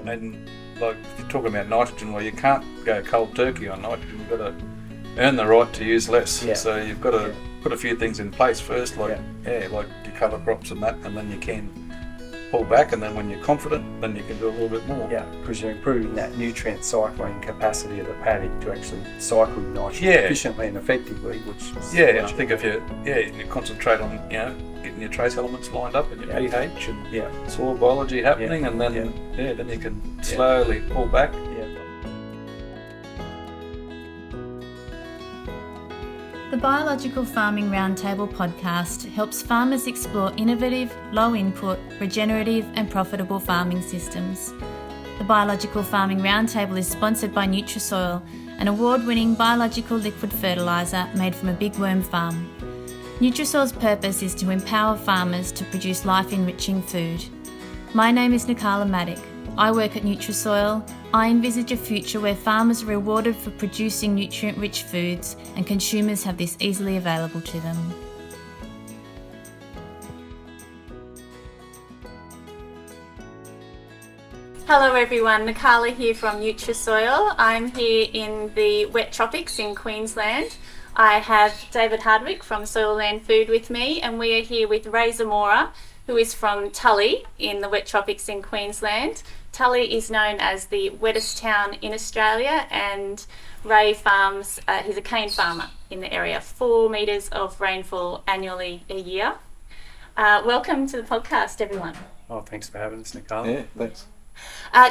And like if you're talking about nitrogen, well, you can't go cold turkey on nitrogen. You've got to earn the right to use less. Yeah. So you've got to put a few things in place first, like like your cover crops and that, and then you can pull back, and then when you're confident, then you can do a little bit more. Yeah, because you're improving that nutrient cycling capacity of the paddock to actually cycle nitrogen efficiently and effectively, which is I think if you concentrate on getting your trace elements lined up and your pH and soil biology happening, and then then you can slowly pull back. The Biological Farming Roundtable podcast helps farmers explore innovative, low-input, regenerative and profitable farming systems. The Biological Farming Roundtable is sponsored by Nutrisoil, an award-winning biological liquid fertiliser made from a big worm farm. Nutrisoil's purpose is to empower farmers to produce life-enriching food. My name is Nakala Maddock. I work at Nutrisoil. I envisage a future where farmers are rewarded for producing nutrient-rich foods and consumers have this easily available to them. Hello everyone, Nakala here from Nutrisoil. I'm here in the wet tropics in Queensland. I have David Hardwick from Soil Land Food with me, and we are here with Ray Zamora, who is from Tully in the wet tropics in Queensland. Tully is known as the wettest town in Australia, and Ray farms, he's a cane farmer in the area, 4 metres of rainfall annually a year. Welcome to the podcast, everyone. Oh, thanks for having us, Nakala. Yeah, thanks.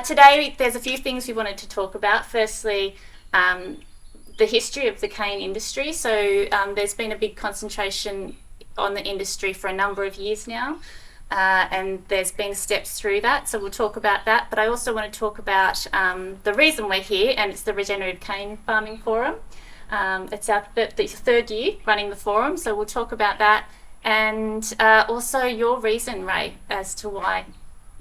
Today there's a few things we wanted to talk about. Firstly, the history of the cane industry. So there's been a big concentration on the industry for a number of years now. And there's been steps through that, so we'll talk about that. But I also want to talk about the reason we're here, and it's the Regenerative Cane Farming Forum. It's our the 3rd year running the forum, so we'll talk about that. And also your reason, Ray, as to why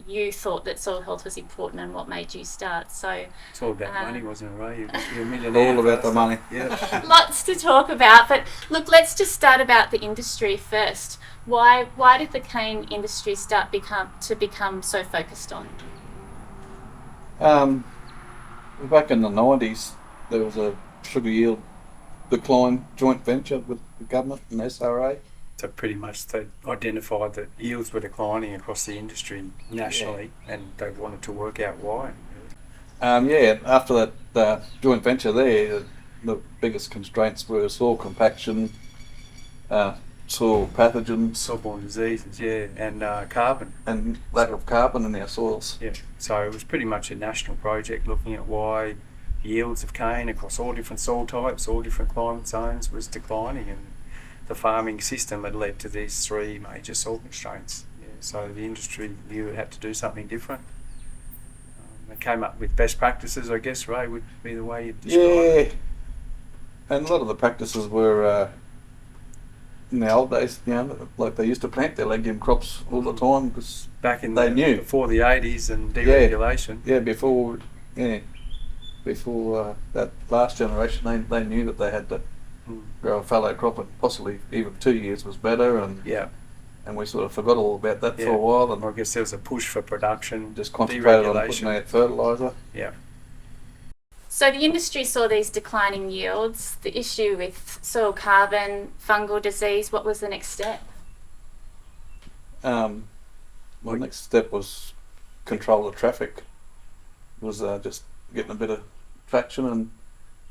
you thought that soil health was important and what made you start. So it's all about money, wasn't it, Ray? You're a millionaire. All about the money. Yeah. Lots to talk about, but look, let's just start about the industry first. Why did the cane industry become so focused on? Back in the 90s, there was a sugar yield decline joint venture with the government and SRA. So pretty much they identified that yields were declining across the industry nationally, and they wanted to work out why. After that joint venture there, the biggest constraints were soil compaction, soil pathogens, Soil-borne diseases, and carbon. And lack of carbon in our soils. Yeah, so it was pretty much a national project looking at why yields of cane across all different soil types, all different climate zones was declining, and the farming system had led to these 3 major soil constraints. So the industry knew it had to do something different. They came up with best practices, I guess, Ray, would be the way you'd describe it. And a lot of the practices were in the old days, like they used to plant their legume crops all the time because back in knew before the 80s and deregulation. Before that last generation, they knew that they had to grow a fallow crop, and possibly even 2 years was better, and we sort of forgot all about that for a while, and I guess there was a push for production, just concentrated on putting out fertiliser. So the industry saw these declining yields, the issue with soil carbon, fungal disease. What was the next step? The next step was control the traffic. It was just getting a bit of traction, and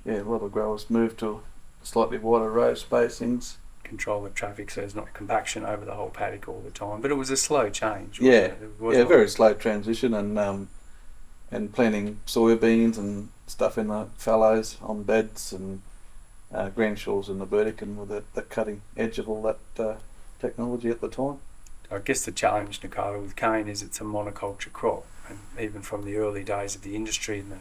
a lot of growers moved to slightly wider row spacings. Control the traffic so there's not compaction over the whole paddock all the time. But it was a slow change. Very slow transition, and planting soybeans and stuff in the fallows on beds, and Granshaw's in the Burdekin with the cutting edge of all that technology at the time. I guess the challenge, Nakala, with cane is it's a monoculture crop, and even from the early days of the industry in the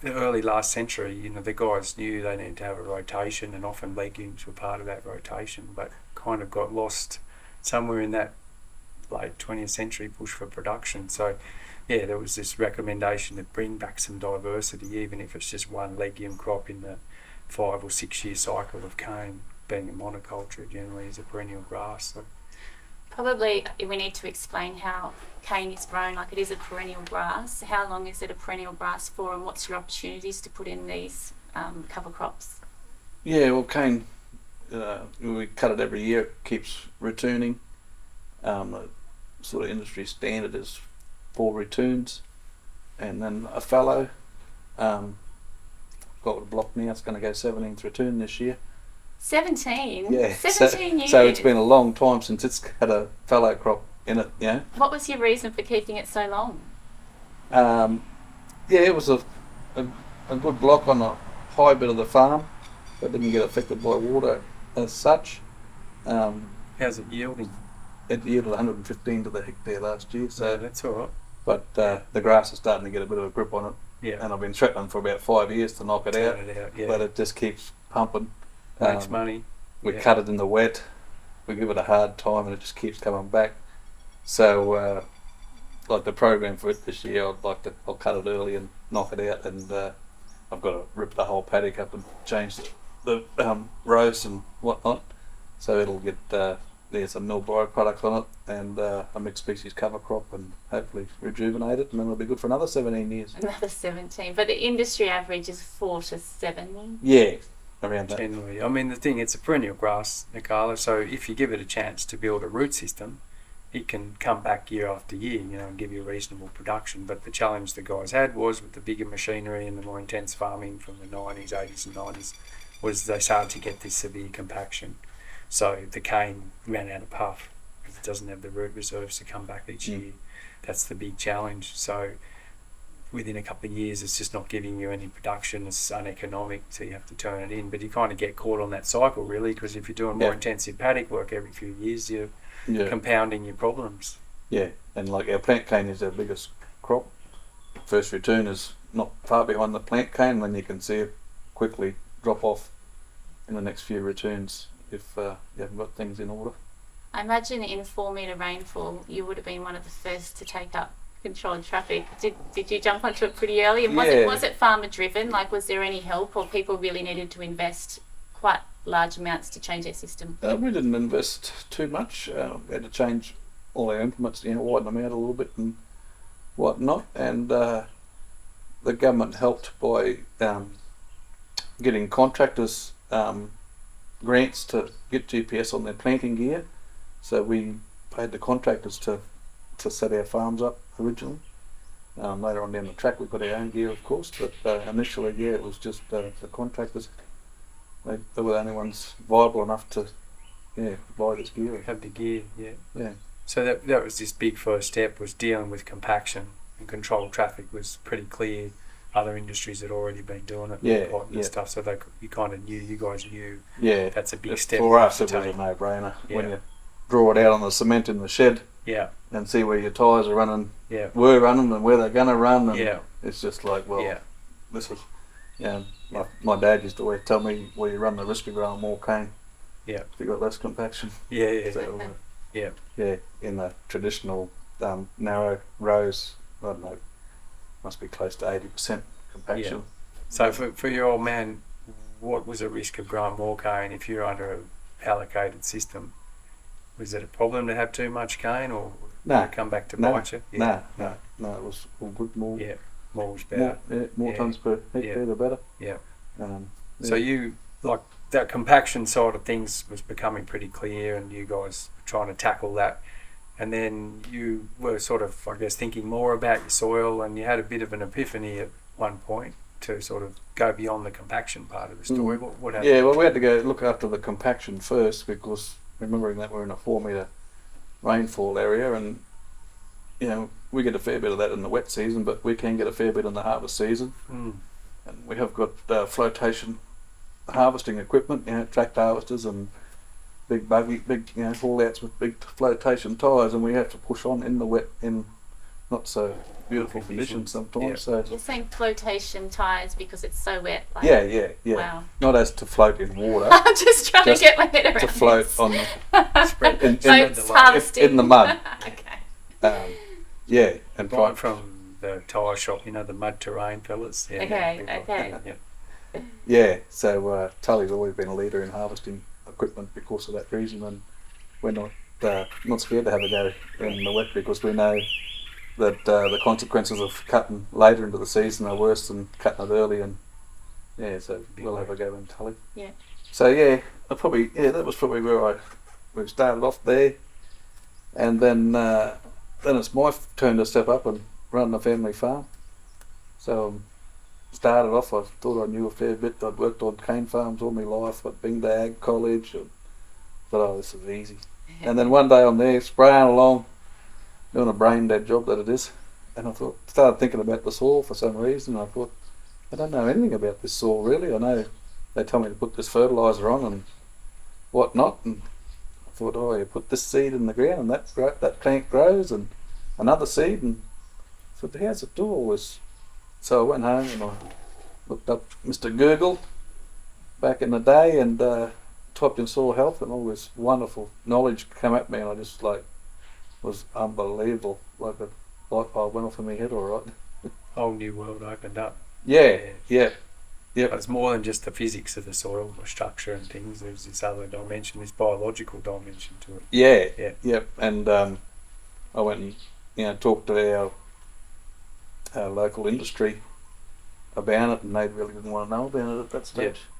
early last century, the guys knew they needed to have a rotation, and often legumes were part of that rotation, but kind of got lost somewhere in that late 20th century push for production. So there was this recommendation to bring back some diversity, even if it's just one legume crop in the 5 or 6 year cycle of cane, being a monoculture generally is a perennial grass. So probably we need to explain how cane is grown. Like, it is a perennial grass. How long is it a perennial grass for, and what's your opportunities to put in these cover crops? Yeah, well, cane, we cut it every year. It keeps returning. The sort of industry standard is 4 returns, and then a fallow. Got a block now. It's going to go 17th return this year. 17? Yeah. 17 years. So it's been a long time since it's had a fallow crop in it. Yeah. What was your reason for keeping it so long? Yeah, it was a good block on a high bit of the farm, but didn't get affected by water as such. How's it yielding? It yielded 115 to the hectare last year. So Yeah, that's all right. but the grass is starting to get a bit of a grip on it, Yeah. and I've been threatening for about 5 years to knock it out, Turn it out, yeah. but it just keeps pumping. Makes Um, money. We Yeah. cut it in the wet, we give it a hard time, and it just keeps coming back. So, like the program for it this year, I'll cut it early and knock it out, and I've got to rip the whole paddock up and change the rows and whatnot. So it'll get there's a mill byproduct on it, and a mixed species cover crop, and hopefully rejuvenate it, and then it'll be good for another 17 years. Another 17. But the industry average is 4 to 7. Yeah, around that. Generally, I mean, the thing, it's a perennial grass, Nakala, so if you give it a chance to build a root system, it can come back year after year, and give you a reasonable production. But the challenge the guys had was with the bigger machinery and the more intense farming from the 90s, 80s and 90s, was they started to get this severe compaction. So the cane ran out of puff because it doesn't have the root reserves to come back each year. That's the big challenge. So within a couple of years, it's just not giving you any production. It's uneconomic, so you have to turn it in. But you kind of get caught on that cycle, really, because if you're doing more intensive paddock work every few years, you're compounding your problems. Yeah, and like our plant cane is our biggest crop. First return is not far behind the plant cane, and then you can see it quickly drop off in the next few returns if you haven't got things in order. I imagine in 4 metre rainfall, you would have been one of the first to take up controlled traffic. Did you jump onto it pretty early? And was it farmer driven? Like, was there any help, or people really needed to invest quite large amounts to change their system? We didn't invest too much. We had to change all our implements, widen them out a little bit and whatnot. And the government helped by getting contractors grants to get GPS on their planting gear. So we paid the contractors to set our farms up originally. Later on down the track, we got our own gear, of course, but initially, it was just the contractors. They were the only ones viable enough to buy this gear. Have the gear, Yeah. So that was this big first step, was dealing with compaction, and controlled traffic was pretty clear. Other industries had already been doing it, and stuff. So you kind of knew, you guys knew. Yeah. That's a big step for us. It to was a take. no-brainer Yeah. when you draw it out on the cement in the shed. Yeah. And see where your tyres are running. Yeah. Were running and where they're going to run. And it's just like, well, this is. My dad used to always tell me, well, you run the risk of growing more cane. Yeah. If you got less compaction. Yeah. So, yeah. In the traditional narrow rows, I don't know, must be close to 80% compaction. Yeah. So for your old man, what was the risk of growing more cane if you're under an allocated system? Was it a problem to have too much cane, or did it come back to bite you? No, it was all good. More was better. More tonnes per hectare, the better. Yeah. Yeah. So you, like, that compaction side of things was becoming pretty clear, and you guys were trying to tackle that. And then you were sort of, I guess, thinking more about your soil, and you had a bit of an epiphany at one point to sort of go beyond the compaction part of the story. What happened? Yeah, well, we had to go look after the compaction first, because remembering that we're in a 4 metre rainfall area, and we get a fair bit of that in the wet season, but we can get a fair bit in the harvest season. And we have got flotation harvesting equipment, tractor harvesters and big haul outs with big flotation tyres, and we have to push on in the wet in not so beautiful conditions sometimes. Yeah. So You're saying flotation tyres because it's so wet? Like, yeah. Wow. Not as to float in water. I'm just trying to get my head around to float this. on harvesting. in the mud. Okay. And Right from the tyre shop, the mud terrain fellas. Yeah, so Tully's always been a leader in harvesting equipment because of that reason, and we're not not scared to have a go in the wet because we know that the consequences of cutting later into the season are worse than cutting it early, and so we'll have a go in Tully. Yeah. So that was probably where we started off there, and then it's my turn to step up and run the family farm. So started off, I thought I knew a fair bit. I'd worked on cane farms all my life. I'd been to ag college, and thought, this is easy. And then one day I'm there spraying along, doing a brain dead job that it is, and I started thinking about the soil for some reason. I thought, I don't know anything about this soil really. I know they tell me to put this fertiliser on and whatnot, and I thought, you put this seed in the ground and that plant grows, and another seed, and I thought, how's it do all this? So I went home and I looked up Mr. Google back in the day and typed in soil health, and all this wonderful knowledge came at me, and I just was unbelievable. Like a light bulb went off in my head, all right. Whole new world opened up. Yeah. But it's more than just the physics of the soil, the structure and things. There's this other dimension, this biological dimension to it. Yeah. And I went and talked to our local industry about it, and they really didn't want to know about it at that stage. Yeah.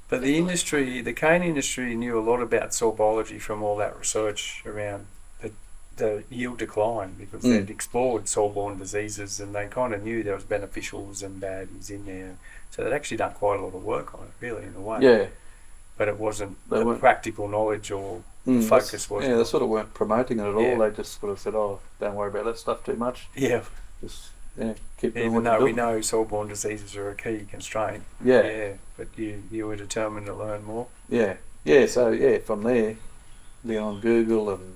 But the cane industry knew a lot about soil biology from all that research around the yield decline, because they'd explored soil-borne diseases, and they kind of knew there was beneficials and baddies in there. So they'd actually done quite a lot of work on it, really, in a way. Yeah. But it wasn't the practical knowledge or focus wasn't. Yeah, they sort of weren't promoting it at all. Yeah. They just sort of said, don't worry about that stuff too much. Yeah. Just keep doing Even what though you're we doing. know soil-borne diseases are a key constraint. Yeah. But you were determined to learn more. Yeah. So from there, being on Google, and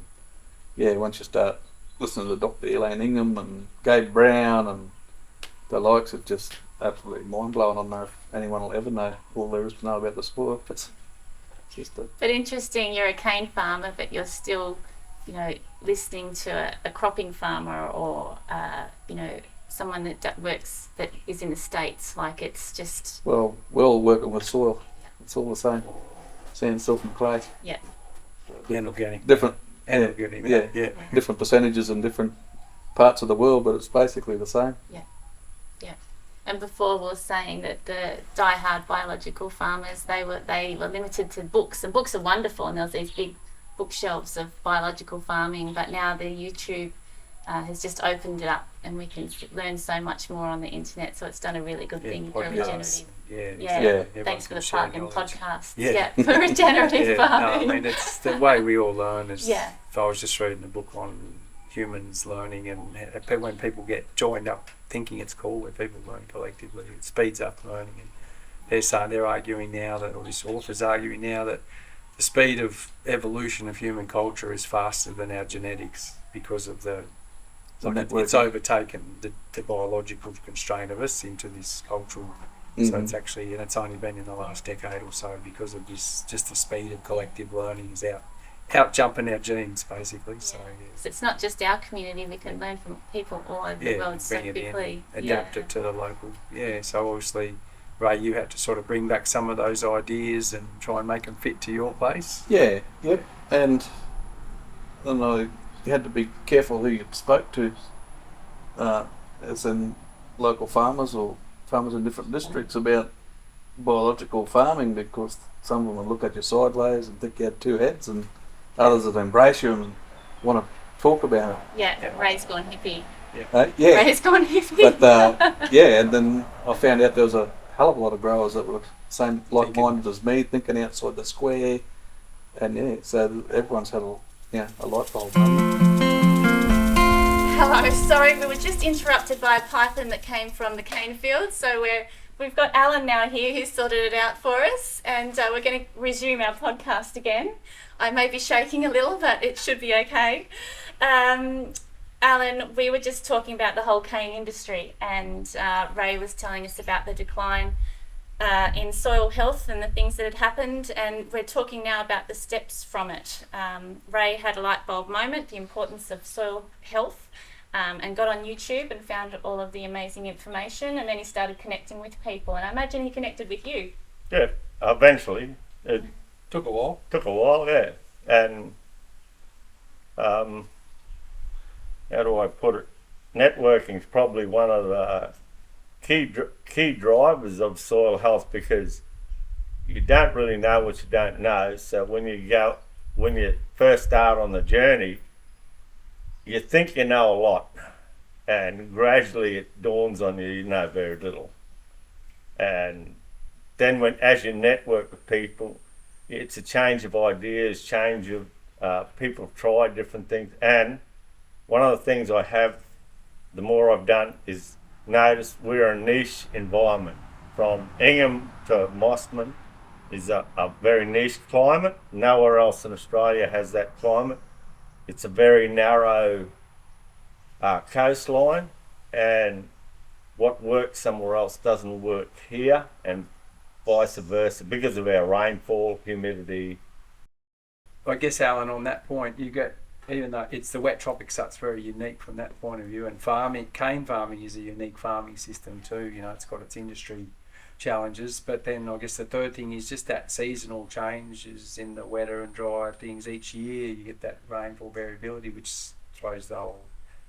once you start listening to Dr. Elaine Ingham and Gabe Brown and the likes, it's just absolutely mind-blowing. I don't know if anyone will ever know all there is to know about the sport. It's just But interesting, you're a cane farmer, but you're still, listening to a cropping farmer or, someone that is in the States. Like, it's just... Well, we're all working with soil. It's all the same. Sand, silt and clay. Yeah. And organic. Different. Organic. Yeah. Different percentages in different parts of the world, but it's basically the same. Yeah. And before we were saying that the die-hard biological farmers, they were limited to books, and books are wonderful, and there was these big bookshelves of biological farming, but now the YouTube has just opened it up, and we can learn so much more on the internet, so it's done a really good thing for regenerative. Thanks for the plug in podcasts. For regenerative farming. No, I mean, it's the way we all learn. If I was just reading a book on humans learning, and when people get joined up thinking it's cool, where people learn collectively, it speeds up learning. And they're arguing now that, or this author's arguing now, that the speed of evolution of human culture is faster than our genetics, because of it's overtaken the biological constraint of us into this cultural. So it's actually, and it's only been in the last decade or so, because of this, just the speed of collective learning is out jumping our genes, basically. So it's not just our community, we can learn from people all over the world so quickly. Adapt it to the local. So obviously, Ray, you had to sort of bring back some of those ideas and try and make them fit to your place. And you had to be careful who you spoke to, as in local farmers or farmers in different districts, about biological farming, because some of them will look at you sideways and think you had two heads, and others will embrace you and want to talk about it. Ray's gone hippie. Ray's gone hippie. But and then I found out there was a hell of a lot of growers that were same like-minded as me, thinking outside the square, and so everyone's had a light bulb moment. Hello, sorry, we were just interrupted by a python that came from the cane field, so we've got Alan now here who sorted it out for us, and we're going to resume our podcast again. I may be shaking a little, but it should be okay. Alan, we were just talking about the whole cane industry, and Ray was telling us about the decline in soil health and the things that had happened, and we're talking now about the steps from it. Ray had a light bulb moment, the importance of soil health, and got on YouTube and found all of the amazing information, and then he started connecting with people, and I imagine he connected with you. Yeah, eventually. It Took a while. took a while, and how do I put it? Networking is probably one of the key drivers of soil health, because you don't really know what you don't know. So when you first start on the journey, you think you know a lot, and gradually it dawns on you you know very little. And then as you network with people, it's a change of ideas, change of people have tried different things. And one of the things the more I've done, is notice we're a niche environment. From Ingham to Mossman is a very niche climate. Nowhere else in Australia has that climate. It's a very narrow coastline, and what works somewhere else doesn't work here, and vice versa, because of our rainfall, humidity. I guess, Alan, on that point, you get, even though it's the wet tropics, so it's very unique from that point of view, and cane farming is a unique farming system too. You know, it's got its industry challenges, but then I guess the third thing is just that seasonal changes in the wetter and drier things each year. You get that rainfall variability, which throws the whole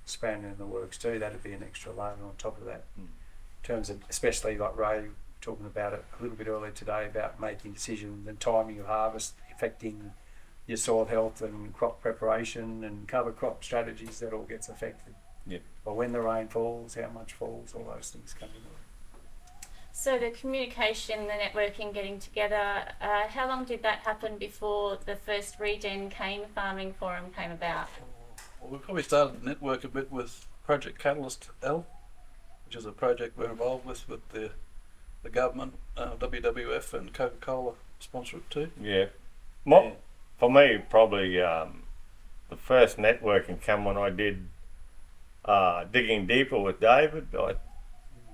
span in the works too. That'd be an extra layer on top of that. In terms of, especially like Ray talking about it a little bit earlier today, about making decisions and timing of harvest affecting your soil health and crop preparation and cover crop strategies, that all gets affected. Yep. By when the rain falls, how much falls, all those things come in. So the communication, the networking, getting together, how long did that happen before the first Regen Cane Farming Forum came about? Well, we probably started to network a bit with Project Catalyst L, which is a project we're involved with the government, WWF and Coca-Cola sponsor it too. Yeah. For me, probably the first networking came when I did Digging Deeper with David.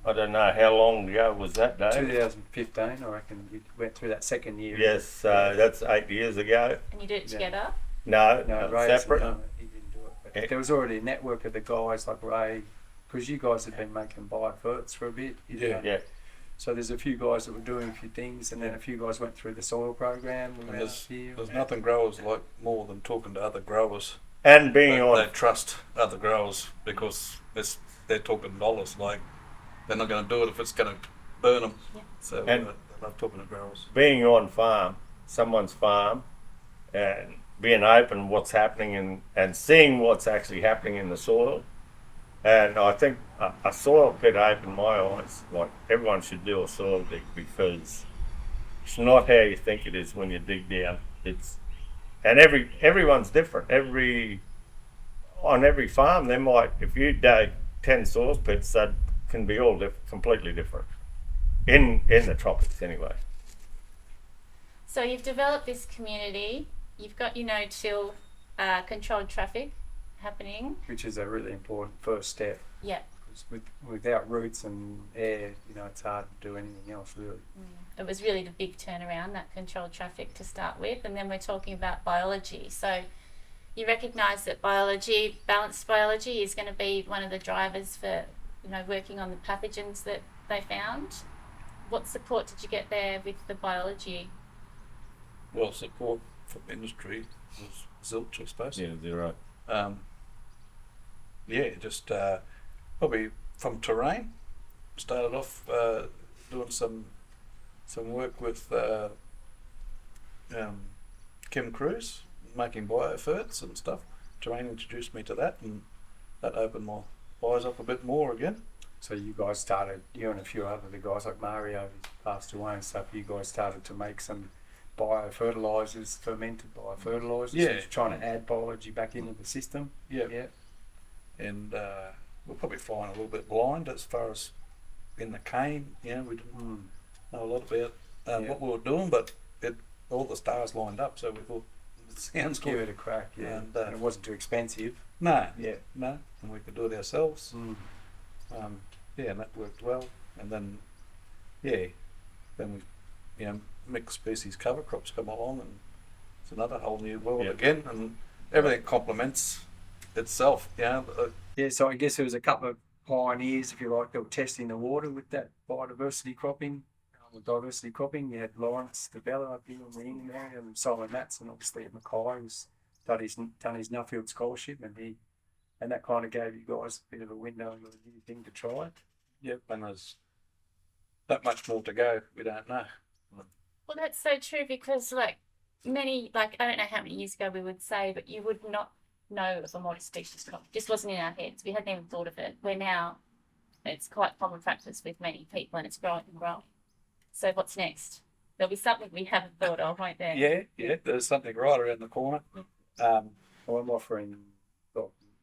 I don't know how long ago was that, Dave? 2015, I reckon. You went through that second year. Yes, that's 8 years ago. And you did it together? No, Ray separate. he didn't do it. But there was already a network of the guys like Ray, because you guys had been making bioferts for a bit. Yeah. So there's a few guys that were doing a few things, and then a few guys went through the soil program. There's nothing growers like more than talking to other growers. And being They trust other growers, because they're talking dollars. Like, they're not going to do it if it's going to burn them. Yeah. So And they love talking to growers. being on someone's farm, and being open what's happening and seeing what's actually happening in the soil. And I think a soil pit opened my eyes. Like, everyone should do a soil dig, because it's not how you think it is when you dig down. And everyone's different. On every farm, they might, if you dig 10 soil pits, that can be all completely different. In the tropics anyway. So you've developed this community, you've got your no-till controlled traffic happening. Which is a really important first step. Yeah. Without roots and air, it's hard to do anything else really. It was really the big turnaround, that controlled traffic to start with, and then we're talking about biology. So you recognise that balanced biology is going to be one of the drivers for working on the pathogens that they found. What support did you get there with the biology? Well, support from industry was zilch, I suppose. Yeah, you're right. Just probably from terrain. Started off doing some work with Kim Cruz, making bioferts and stuff. Terrain introduced me to that, and that opened my eyes up a bit more again. So you guys started, you and a few other guys like Mario, who's passed away and stuff, you guys started to make some biofertilizers, fermented biofertilizers. Yeah. So you're trying to add biology back into the system. Yeah. And we're probably flying a little bit blind as far as in the cane. We didn't know a lot about what we were doing, but all the stars lined up, so we thought it sounds Give good. it a crack, yeah. And it wasn't too expensive. No, and we could do it ourselves. And that worked well. And then we mixed species cover crops come along, and it's another whole new world again, and everything complements itself. So I guess there was a couple of pioneers, if you like, that were testing the water with that biodiversity cropping. With diversity cropping, you had Lawrence DeBella up here in the Ingham area, and Simon Matson, obviously at Mackay, was done his Nuffield scholarship, and that kind of gave you guys a bit of a window and a new thing to try. Yep, and there's that much more to go. We don't know. Well, that's so true because I don't know how many years ago we would say, but you would not know of a multi-species crop. It just wasn't in our heads. We hadn't even thought of it. Where now it's quite common practice with many people and it's growing and growing. So what's next? There'll be something we haven't thought of, won't there? Yeah, there's something right around the corner. I'm offering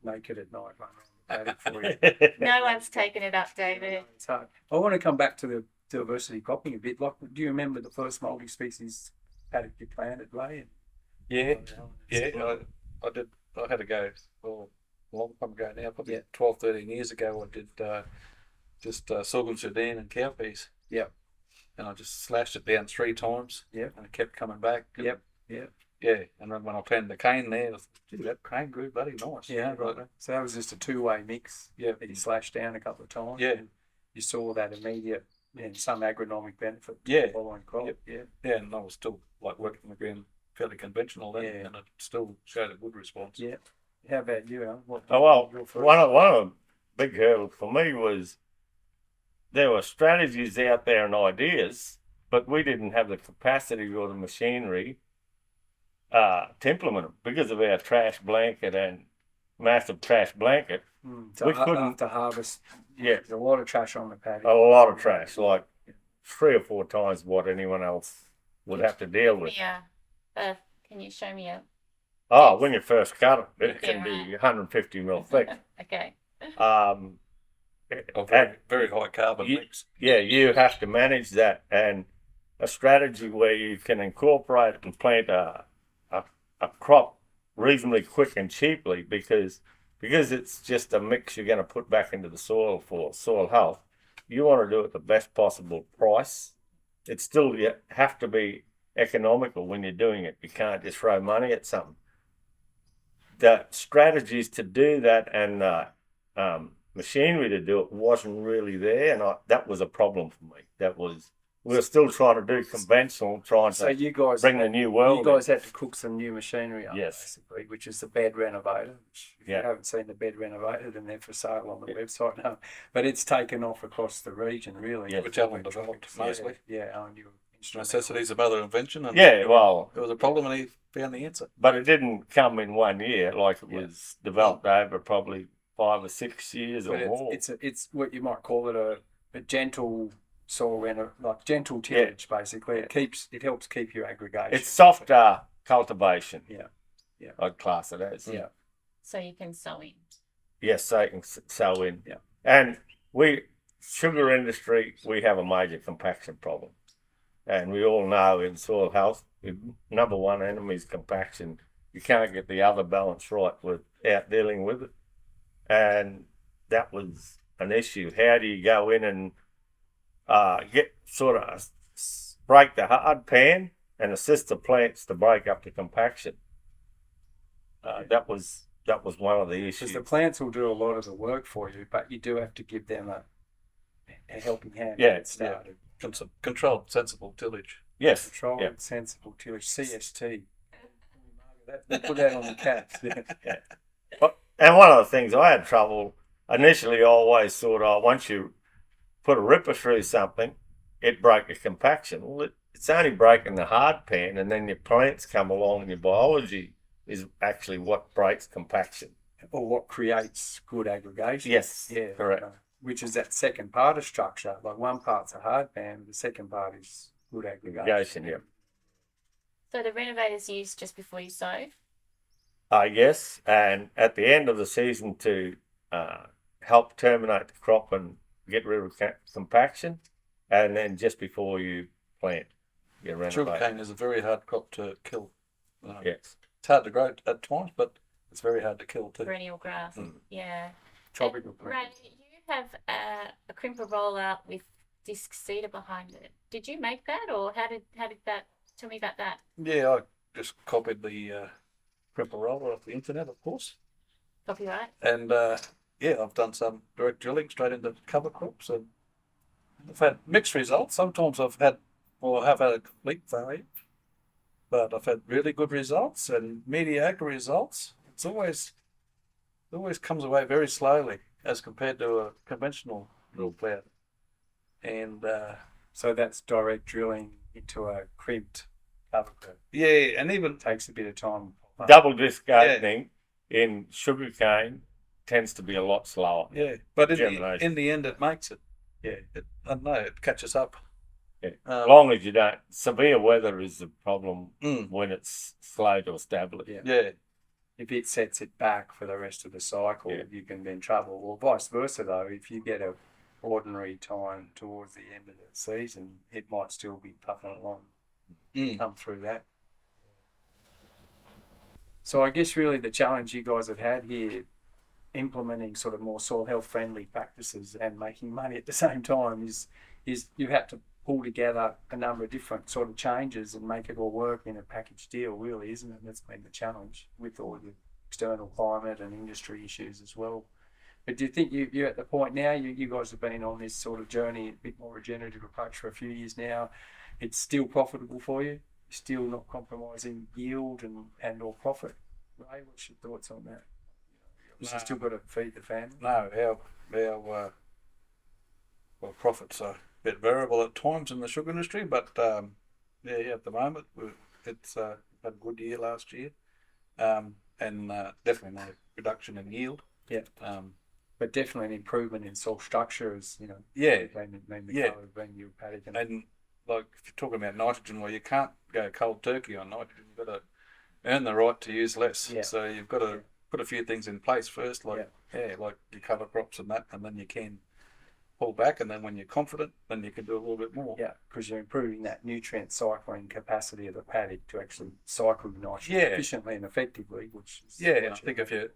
naked at night run around the paddock for you. No one's taken it up, David. So I want to come back to the diversity cropping a bit. Like, do you remember the first multi-species paddock you planted, Ray? Yeah, I did. I had to go a long time ago now, probably 12, 13 years ago. I did just sorghum Sudan and cowpeas. Yep. And I just slashed it down 3 times. Yep. And it kept coming back. Yep. Yeah, and then when I planted the cane there, I thought, gee, that cane grew bloody nice. Yeah, right. So that was just a two-way mix. Yeah. That you slashed down a couple of times. Yeah. And you saw that immediate and some agronomic benefit. Yeah. Following crop. Yep. Yeah, and I was still working the ground fairly conventional then, and it still showed a good response. Yeah. How about you, Alan? One of the big hurdles for me was there were strategies out there and ideas, but we didn't have the capacity or the machinery to implement them because of our trash blanket and massive trash blanket. So we couldn't to harvest. Yeah, there's a lot of trash on the paddock. a lot of trash, like 3 or 4 times what anyone else would have to deal with. Yeah. Can you show me a? Oh, when you first cut it, it can be 150 mil thick. Okay. Very high carbon mix. Yeah, you have to manage that, and a strategy where you can incorporate it and plant a crop reasonably quick and cheaply because it's just a mix you're going to put back into the soil for soil health. You want to do it at the best possible price. It's still, you have to be economical when you're doing it. You can't just throw money at something. The strategies to do that and machinery to do it wasn't really there, and that was a problem for me. We were still trying to do conventional, you guys bring the new world. You guys had to cook some new machinery up, yes, basically, which is the bed renovator. If you haven't seen the bed renovator, then they're for sale on the website now. But it's taken off across the region, really. Yeah, which Alan developed mostly. Necessities of Mother of Invention. And it was a problem, and he found the answer. But it didn't come in 1 year; it was developed over probably 5 or 6 years or more. It's what you might call it a gentle soil gentle tillage, basically. It helps keep your aggregation. It's soft cultivation. Yeah. I'd class it as. Yeah. So you can sow in. Yes, so you can sow in. Yeah. And sugar industry, we have a major compaction problem. And we all know in soil health, the number one enemy is compaction. You can't get the other balance right without dealing with it. And that was an issue. How do you go in and break the hard pan and assist the plants to break up the compaction? That was one of the issues. Because the plants will do a lot of the work for you, but you do have to give them a helping hand to get started. Controlled, sensible tillage. Yes. Controlled, sensible tillage, CST. We'll put that on the caps. Yeah. And one of the things I had trouble initially, I always thought, once you put a ripper through something, it broke the compaction. Well, it's only breaking the hard pan, and then your plants come along, and your biology is actually what breaks compaction. Or what creates good aggregation. Yes, yeah, correct. Which is that second part of structure. Like one part's a hard pan, the second part is good aggregation. Yeah. So the renovator's used just before you sow? Yes, and at the end of the season to help terminate the crop and get rid of compaction, and then just before you plant your renovator. Sugarcane is a very hard crop to kill. Yes. It's hard to grow at times, but it's very hard to kill too. Perennial grass, yeah. Tropical Ray, you have a crimper roller with disc seeder behind it. Did you make that, or how did that? Tell me about that. Yeah, I just copied the crimper roller off the internet, of course. Copyright. And I've done some direct drilling straight into cover crops, and I've had mixed results. Sometimes have had a complete failure. but I've had really good results and mediocre results. It always comes away very slowly as compared to a conventional drill plough. And So that's direct drilling into a crimped cover curve. yeah, and even It takes a bit of time. Double disc opening in sugarcane tends to be a lot slower. yeah, but Germination. in the end, it makes it. Yeah. I don't know, it catches up. Yeah. As long as you don't, severe weather is the problem when it's slow to establish. Yeah. Yeah, If it sets it back for the rest of the cycle, you can be in trouble. Or vice versa, though, if you get a ordinary time towards the end of the season, it might still be puffing along, come through that. So I guess really the challenge you guys have had here, implementing sort of more soil health friendly practices and making money at the same time, is you have to pull together a number of different sort of changes and make it all work in a package deal, really, isn't it? That's been the challenge with all the external climate and industry issues as well. But do you think you're at the point now, you guys have been on this sort of journey, a bit more regenerative approach for a few years now, it's still profitable for you? You're still not compromising yield and or profit? Ray, what's your thoughts on that? You've still got to feed the family? no, our profits are a bit variable at times in the sugar industry, but at the moment it's had a good year last year, and definitely no reduction in yield. Yeah. But definitely an improvement in soil structure, as you know. Yeah. Been the Yeah. colour being your paddock and like if you're talking about nitrogen, well, you can't go cold turkey on nitrogen. You've got to earn the right to use less. Yeah. So you've got to put a few things in place first, like like your cover crops and that, and then you can pull back, and then when you're confident, then you can do a little bit more. Yeah, because you're improving that nutrient cycling capacity of the paddock to actually cycle the nitrogen Yeah. efficiently and effectively, which is Yeah, I think if you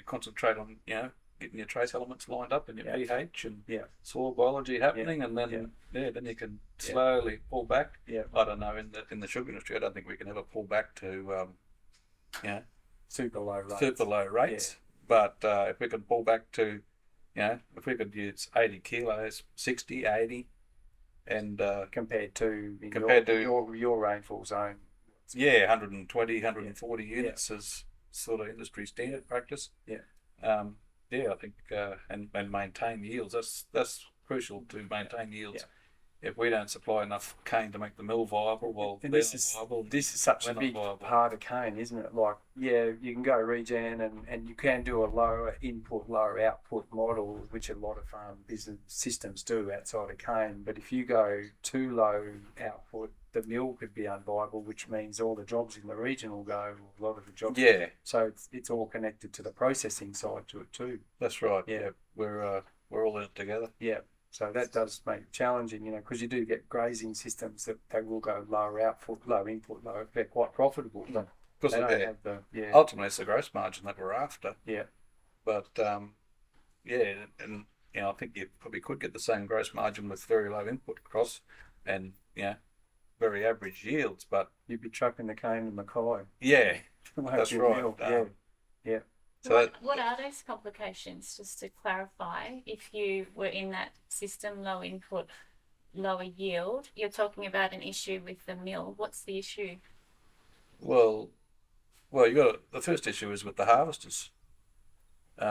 concentrate on getting your trace elements lined up and your pH and soil biology happening, and then then you can slowly pull back. Yeah. I don't know, in the sugar industry, I don't think we can ever pull back to super low rates. super low rates. But if we can pull back to if we could use 80 kilos, 60, 80, and compared to your rainfall zone. 120, 140 units is sort of industry standard practice. Yeah. I think and maintain yields. That's crucial to maintain yields. Yeah. If we don't supply enough cane to make the mill viable, well, And they're this not viable. is such We're a not big viable. part of cane, isn't it? Like, you can go regen and you can do a lower input, lower output model, which a lot of farm business systems do outside of cane. But if you go too low output, the mill could be unviable, which means all the jobs in the region will go, a lot of the jobs. Yeah, So it's all connected to the processing side to it too. that's right. Yeah. We're all in it together. Yeah. So that does make it challenging, because you do get grazing systems that they will go lower output, low input, low. They're quite profitable, but Because they don't have the ultimately it's the gross margin that we're after. Yeah. But and I think you probably could get the same gross margin with very low input costs and very average yields. But You'd be trucking the cane and Mackay. that's right. Yeah. So What are those complications, just to clarify? If you were in that system, low input, lower yield, you're talking about an issue with the mill. What's the issue? well, the first issue is with the harvesters. They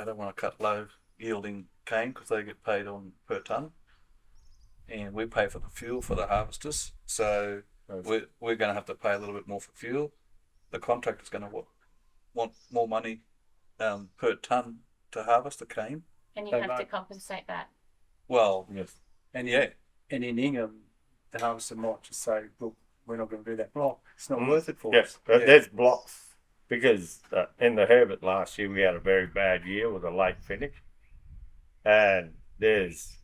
don't want to cut low yielding cane because they get paid on per tonne, and we pay for the fuel for the harvesters. So we're going to have to pay a little bit more for fuel. The contractor's going to want more money per tonne to harvest the cane. And you They have to might- compensate that. Well, Yes. And yeah, and in Ingham, the harvester might just say, look, we're not going to do that block. It's not worth it for Yes, us. but there's blocks because in the Herbert last year we had a very bad year with a late finish, and there's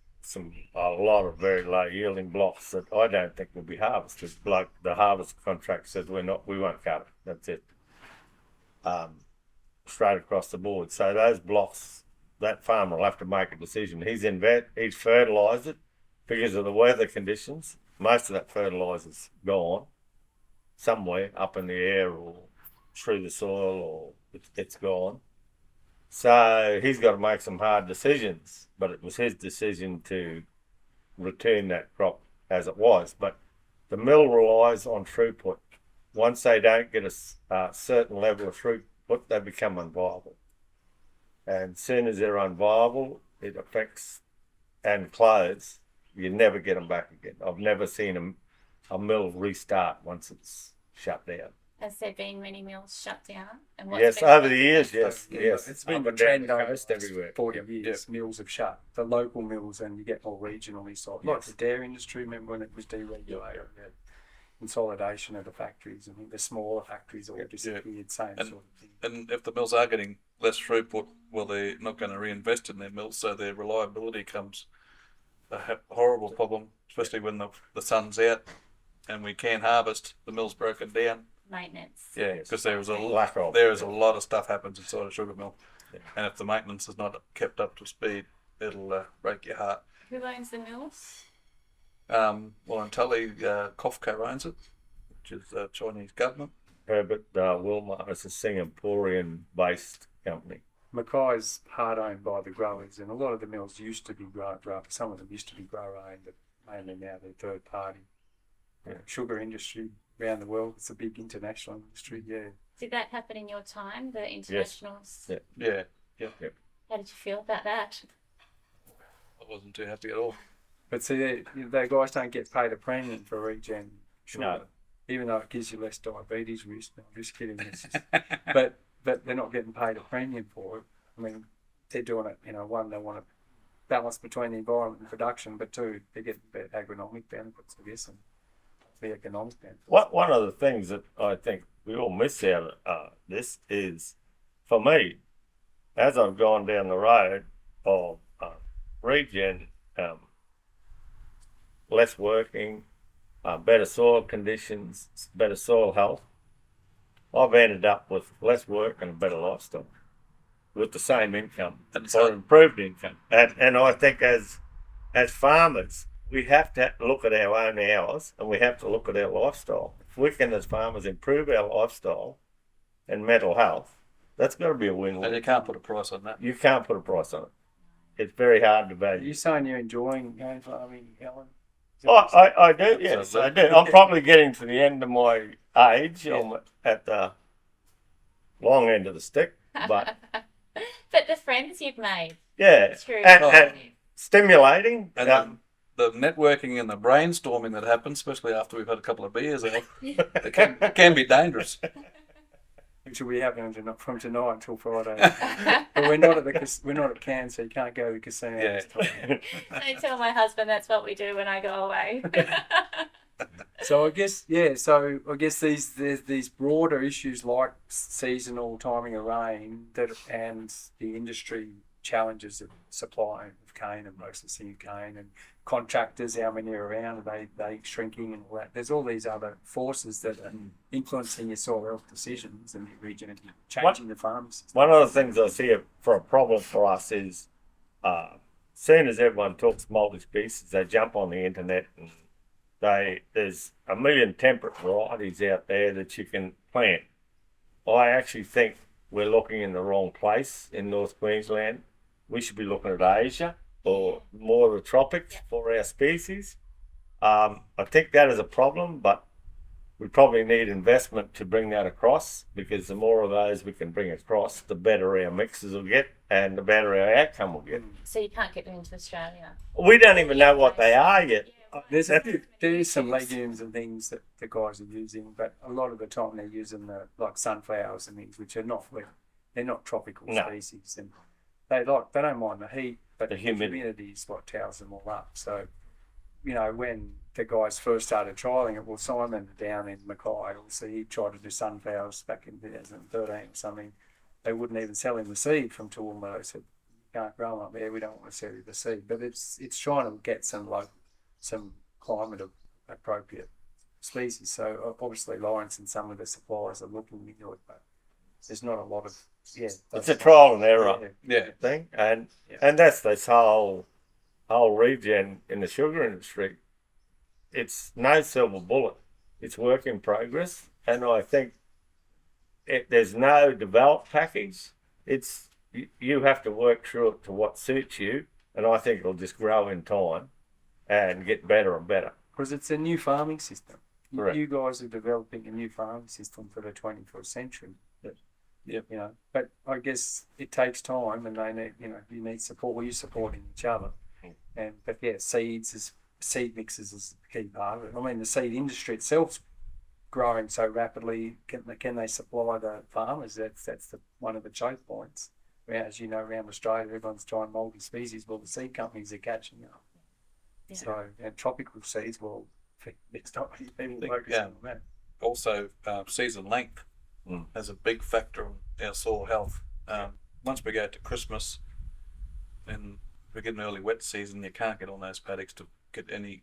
a lot of very low yielding blocks that I don't think will be harvested. Like the harvest contract says, we won't cut it. That's it. Straight across the board. So those blocks, that farmer will have to make a decision. He's fertilised it because of the weather conditions. Most of that fertiliser's gone somewhere up in the air or through the soil, or it's gone. So he's got to make some hard decisions, but it was his decision to return that crop as it was. But the mill relies on throughput once they don't get a certain level of throughput, they become unviable. And as soon as they're unviable, it affects and close. You never get them back again. I've never seen a mill restart once it's shut down. Has there been many mills shut down? And Yes, over the years, yes. It's been Up the and down trend the over coast the last everywhere. 40 years. Mills have shut. The local mills, and you get more regionally sold. Like the dairy industry, remember when it was deregulated? We had consolidation of the factories. I mean, the smaller factories all disappeared, same And- sort of thing. And if the mills are getting less throughput, well, they're not going to reinvest in their mills, so their reliability comes a horrible problem, especially when the sun's out and we can harvest. The mill's broken down. Maintenance. Yeah, because there is a lot of stuff happens inside a sugar mill, and if the maintenance is not kept up to speed, it'll break your heart. Who owns the mills? Well, in Tully, Kofco owns it, which is the Chinese government. Herbert Wilmot is a Singaporean-based company. Mackay's hard owned by the growers, and a lot of the mills used to be some of them used to be grower owned, but mainly now they're third party. Sugar industry around the world, it's a big international industry. Did that happen in your time, the internationals? Yeah. How did you feel about that? I wasn't too happy at all. But see, they guys don't get paid a premium for regen sugar, No. even though it gives you less diabetes risk. No, I'm just kidding. But they're not getting paid a premium for it. I mean, they're doing it. One, they want to balance between the environment and production, but two, they're getting agronomic benefits, I guess, and the economic benefits. One of the things that I think we all miss out of this is, for me, as I've gone down the road of regen, less working, better soil conditions, better soil health, I've ended up with less work and a better lifestyle with the same income or improved income. And I think as farmers, we have to look at our own hours and we have to look at our lifestyle. If we can, as farmers, improve our lifestyle and mental health, that's got to be a win-win. And you can't put a price on that. You can't put a price on it. It's very hard to Are value. you saying you're enjoying cane farming, Helen? I do, yes, I do. I'm probably getting to the end of my age. Yeah. I'm at the long end of the stick, but But the friends you've made. yeah, True. and stimulating. And the networking and the brainstorming that happens, especially after we've had a couple of beers, it can be dangerous. Which will be happening from tonight until Friday. But we're not at Cairns, so you can't go to the casino. Yeah. I tell my husband that's what we do when I go away. So I guess there's these broader issues like seasonal timing of rain and the industry challenges of supply of cane and processing of cane and contractors, how many are around, are they shrinking and all that. There's all these other forces that are influencing your soil health decisions and your region and changing the farm system. One of the things I see for a problem for us is, soon as everyone talks multi-species, they jump on the internet and there's a million temperate varieties out there that you can plant. I actually think we're looking in the wrong place in North Queensland. We should be looking at Asia or more of the tropics for our species. I think that is a problem, but we probably need investment to bring that across, because the more of those we can bring across, the better our mixes will get and the better our outcome will get. So you can't get them into Australia. We don't even know what they are yet. There's some legumes and things that the guys are using, but a lot of the time they're using like sunflowers and things, which are they're not tropical species, and they don't mind the heat, but the humidity is what towers them all up. So, when the guys first started trialling it, well, Simon down in Mackay, obviously he tried to do sunflowers back in 2013 or something. They wouldn't even sell him the seed from Tully. They said, "You can't grow them up there. We don't want to sell you the seed." But it's trying to get some climate appropriate species. So obviously Lawrence and some of the suppliers are looking into it, but there's not a lot of It's a trial and error Yeah. thing, and that's this whole regen in the sugar industry. It's no silver bullet. It's work in progress, and I think there's no developed package. It's you have to work through it to what suits you, and I think it'll just grow in time and get better and better. Because it's a new farming system. Correct. You guys are developing a new farming system for the 21st century. Yep. You know, but I guess it takes time, and they need, you need support. Well, you're supporting each other, but seed mixes is the key part of it. I mean, the seed industry itself's growing so rapidly. Can they supply the farmers? That's one of the choke points. As you know, around Australia, everyone's trying multi-species. Well, the seed companies are catching up. Yeah. So, and tropical seeds, well, there's not many people focusing on that. Also, season length has a big factor on our soil health. Once we go to Christmas and we get an early wet season, you can't get on those paddocks to get any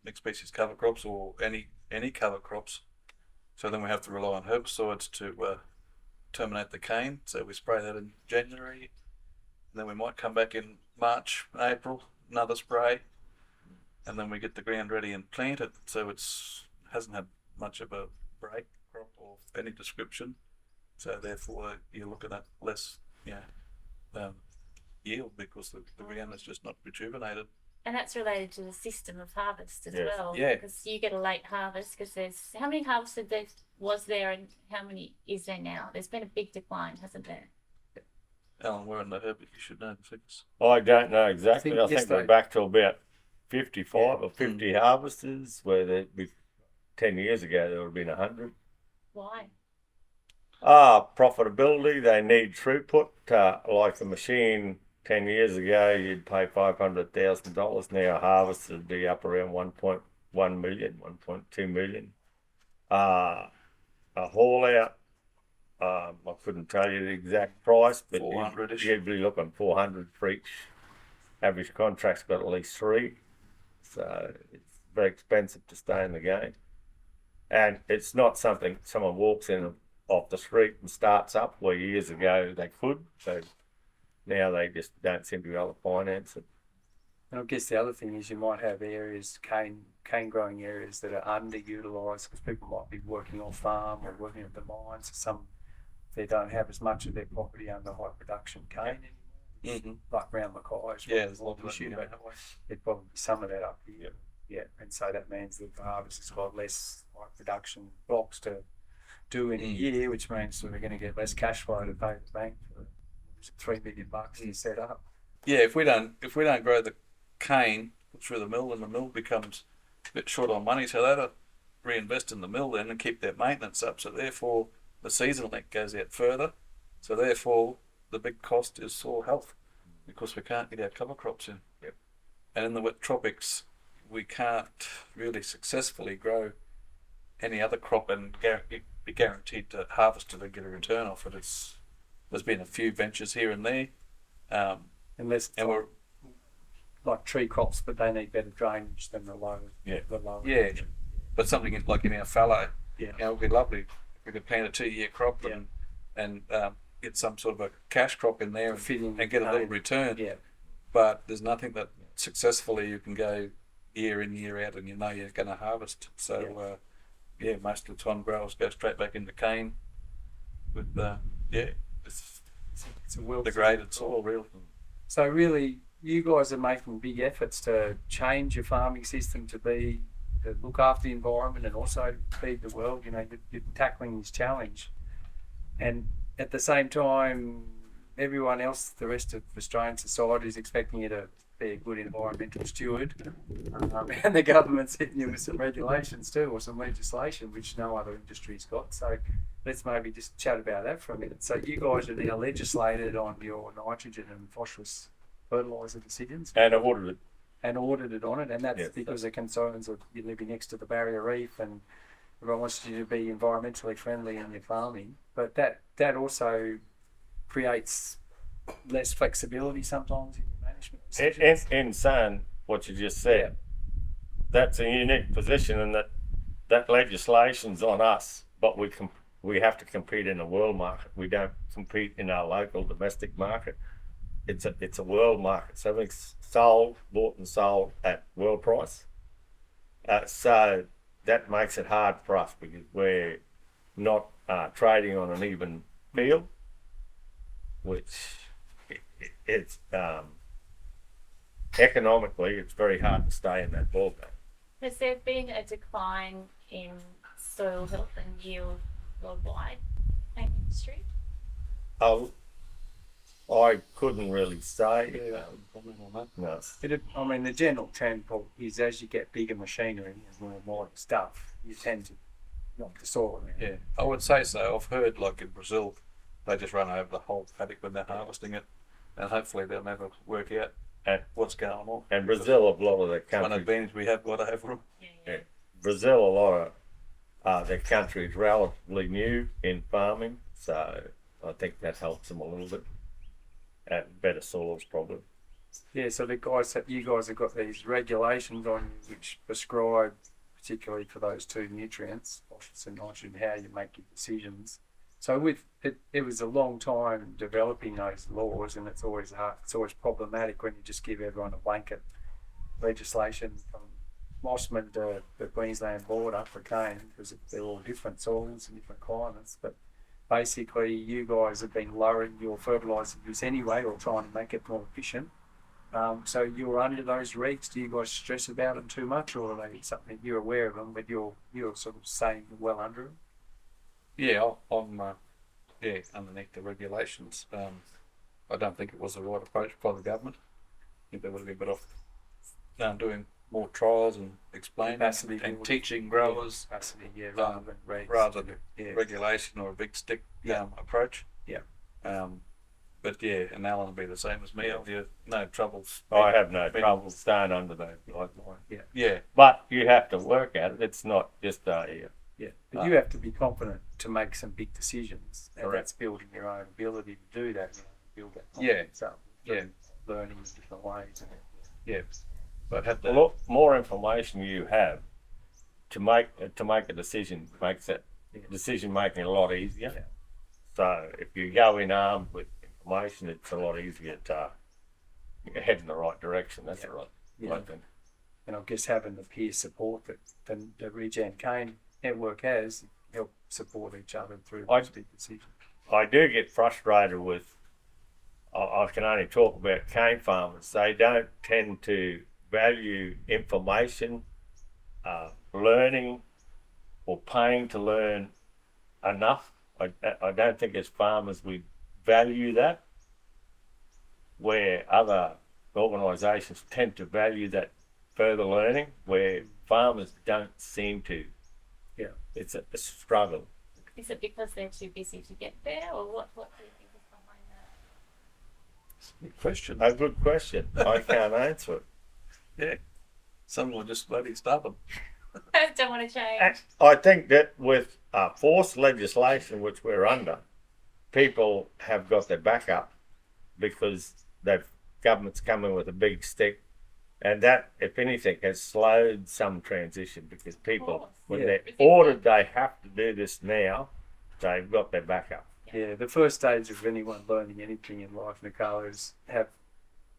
mixed species cover crops or any cover crops. So then we have to rely on herbicides to terminate the cane. So we spray that in January, and then we might come back in March, April, another spray, and then we get the ground ready and plant it. So it's hasn't had much of a break crop of any description. So therefore you're looking at less yield because the ground is just not rejuvenated. And that's related to the system of harvest as well. Yeah. Because you get a late harvest because there's how many harvests was there and how many is there now? There's been a big decline, hasn't there? Alan, we're in the herb, you should know the figures. I don't know exactly. I think we're back to about 55 or 50 harvesters, where 10 years ago there would have been 100. Why? Profitability, they need throughput. Like the machine 10 years ago, you'd pay $500,000. Now a harvest would be up around 1.1 million, 1.2 million. A haul out, I couldn't tell you the exact price, but 400-ish. you'd be looking 400 for each. Average contract's got at least 3, so it's very expensive to stay in the game. And it's not something someone walks in off the street and starts up, where years ago they could. So now they just don't seem to be able to finance it. And I guess the other thing is you might have areas, cane growing areas, that are underutilised because people might be working on farm or working at the mines. They don't have as much of their property under high production cane anymore. Like around Mackay. There's a lot of issue. There'd probably be some of that up here. Yeah, and so that means that the harvest has got less high production blocks to do in a year, which means that we're going to get less cash flow to pay the bank for $3 million to set up. Yeah, if we don't grow the cane through the mill, and the mill becomes a bit short on money, so they'll reinvest in the mill then and keep their maintenance up. So therefore the season length goes out further. So therefore the big cost is soil health because we can't get our cover crops in. Yep. And in the wet tropics we can't really successfully grow any other crop and be guaranteed to harvest it and get a return off it. There's been a few ventures here and there. Unless and we're like tree crops, but they need better drainage than the lower. But something like in our fallow, it would be lovely if we could plant a 2-year crop and get some sort of a cash crop in there and get a little return. Yeah. But there's nothing that successfully you can go year in, year out and you know you're going to harvest. So most of the time growers go straight back into cane with it's a well degraded soil really. So really, you guys are making big efforts to change your farming system to look after the environment and also feed the world. You know, you're tackling this challenge, and at the same time, everyone else, the rest of Australian society, is expecting you to be a good environmental steward, and the government's hitting you with some regulations too, or some legislation which no other industry's got. So let's maybe just chat about that for a minute. So you guys are now legislated on your nitrogen and phosphorus fertiliser decisions. And audited. And audited on it, and that's because of concerns of you living next to the barrier reef and everyone wants you to be environmentally friendly in your farming. But that also creates less flexibility sometimes in your management decisions. In saying what you just said, that's a unique position in that legislation's on us, but we have to compete in a world market. We don't compete in our local domestic market. It's a world market. So it's bought and sold at world price. So that makes it hard for us because we're not trading on an even field, which it's economically it's very hard to stay in that ballgame. Has there been a decline in soil health and yield worldwide in the cane industry? I couldn't really say. Comment on that. No. I mean, the general trend is as you get bigger machinery and more modern stuff, you tend to knock the soil around. Yeah, I would say so. I've heard, like in Brazil, they just run over the whole paddock when they're harvesting it, and hopefully they'll never work out what's going on. And Brazil, a lot of the It's one countries, advantage we have got over them. yeah. Brazil, a lot of their country is relatively new in farming, so I think that helps them a little bit. And better soils, probably. Yeah, so you guys have got these regulations on you which prescribe, particularly for those two nutrients, phosphorus and nitrogen, how you make your decisions. So it was a long time developing those laws, and it's always hard. It's always problematic when you just give everyone a blanket legislation from Mossman to the Queensland border for cane, because they're all different soils and different climates. But basically, you guys have been lowering your fertiliser use anyway, or trying to make it more efficient. So you're under those regs. Do you guys stress about them too much, or are they something you're aware of them, but you're sort of saying well under them? Yeah, I'm underneath the regulations. I don't think it was the right approach by the government. I think they would have been better off doing more trials and explaining Capacity and building. teaching growers Capacity, rather than regs. rather than regulation or a big stick approach. Yeah. But yeah, and Alan will be the same as me. I'll have no troubles. I have no trouble staying under those guidelines. Yeah. But you have to work at it. It's not just Yeah, but you have to be confident to make some big decisions, and Correct. that's building your own ability to do that. Build that Yeah. confidence up. Yeah. Learning in different ways. Yeah. But have the to. more information you have to make a decision makes that decision making a lot easier. Yeah. So if you go in armed with information, it's a lot easier to head in the right direction. That's the right thing. And I guess having the peer support that the Regen Cane network has help support each other through those big decisions. I do get frustrated with, I can only talk about cane farmers. They don't tend to value information, learning, or paying to learn enough. I don't think as farmers we value that, where other organisations tend to value that further learning, where farmers don't seem to. Yeah. It's a struggle. Is it because they're too busy to get there, or what do you think is behind that? Good question. A good question. I can't answer it. Yeah. Some will just bloody stubborn. Don't want to change. I think that with forced legislation, which we're under, people have got their back up because government's coming with a big stick, and that, if anything, has slowed some transition because people, when they're ordered they have to do this now, they've got their back up. Yeah, the first stage of anyone learning anything in life, Nakala, is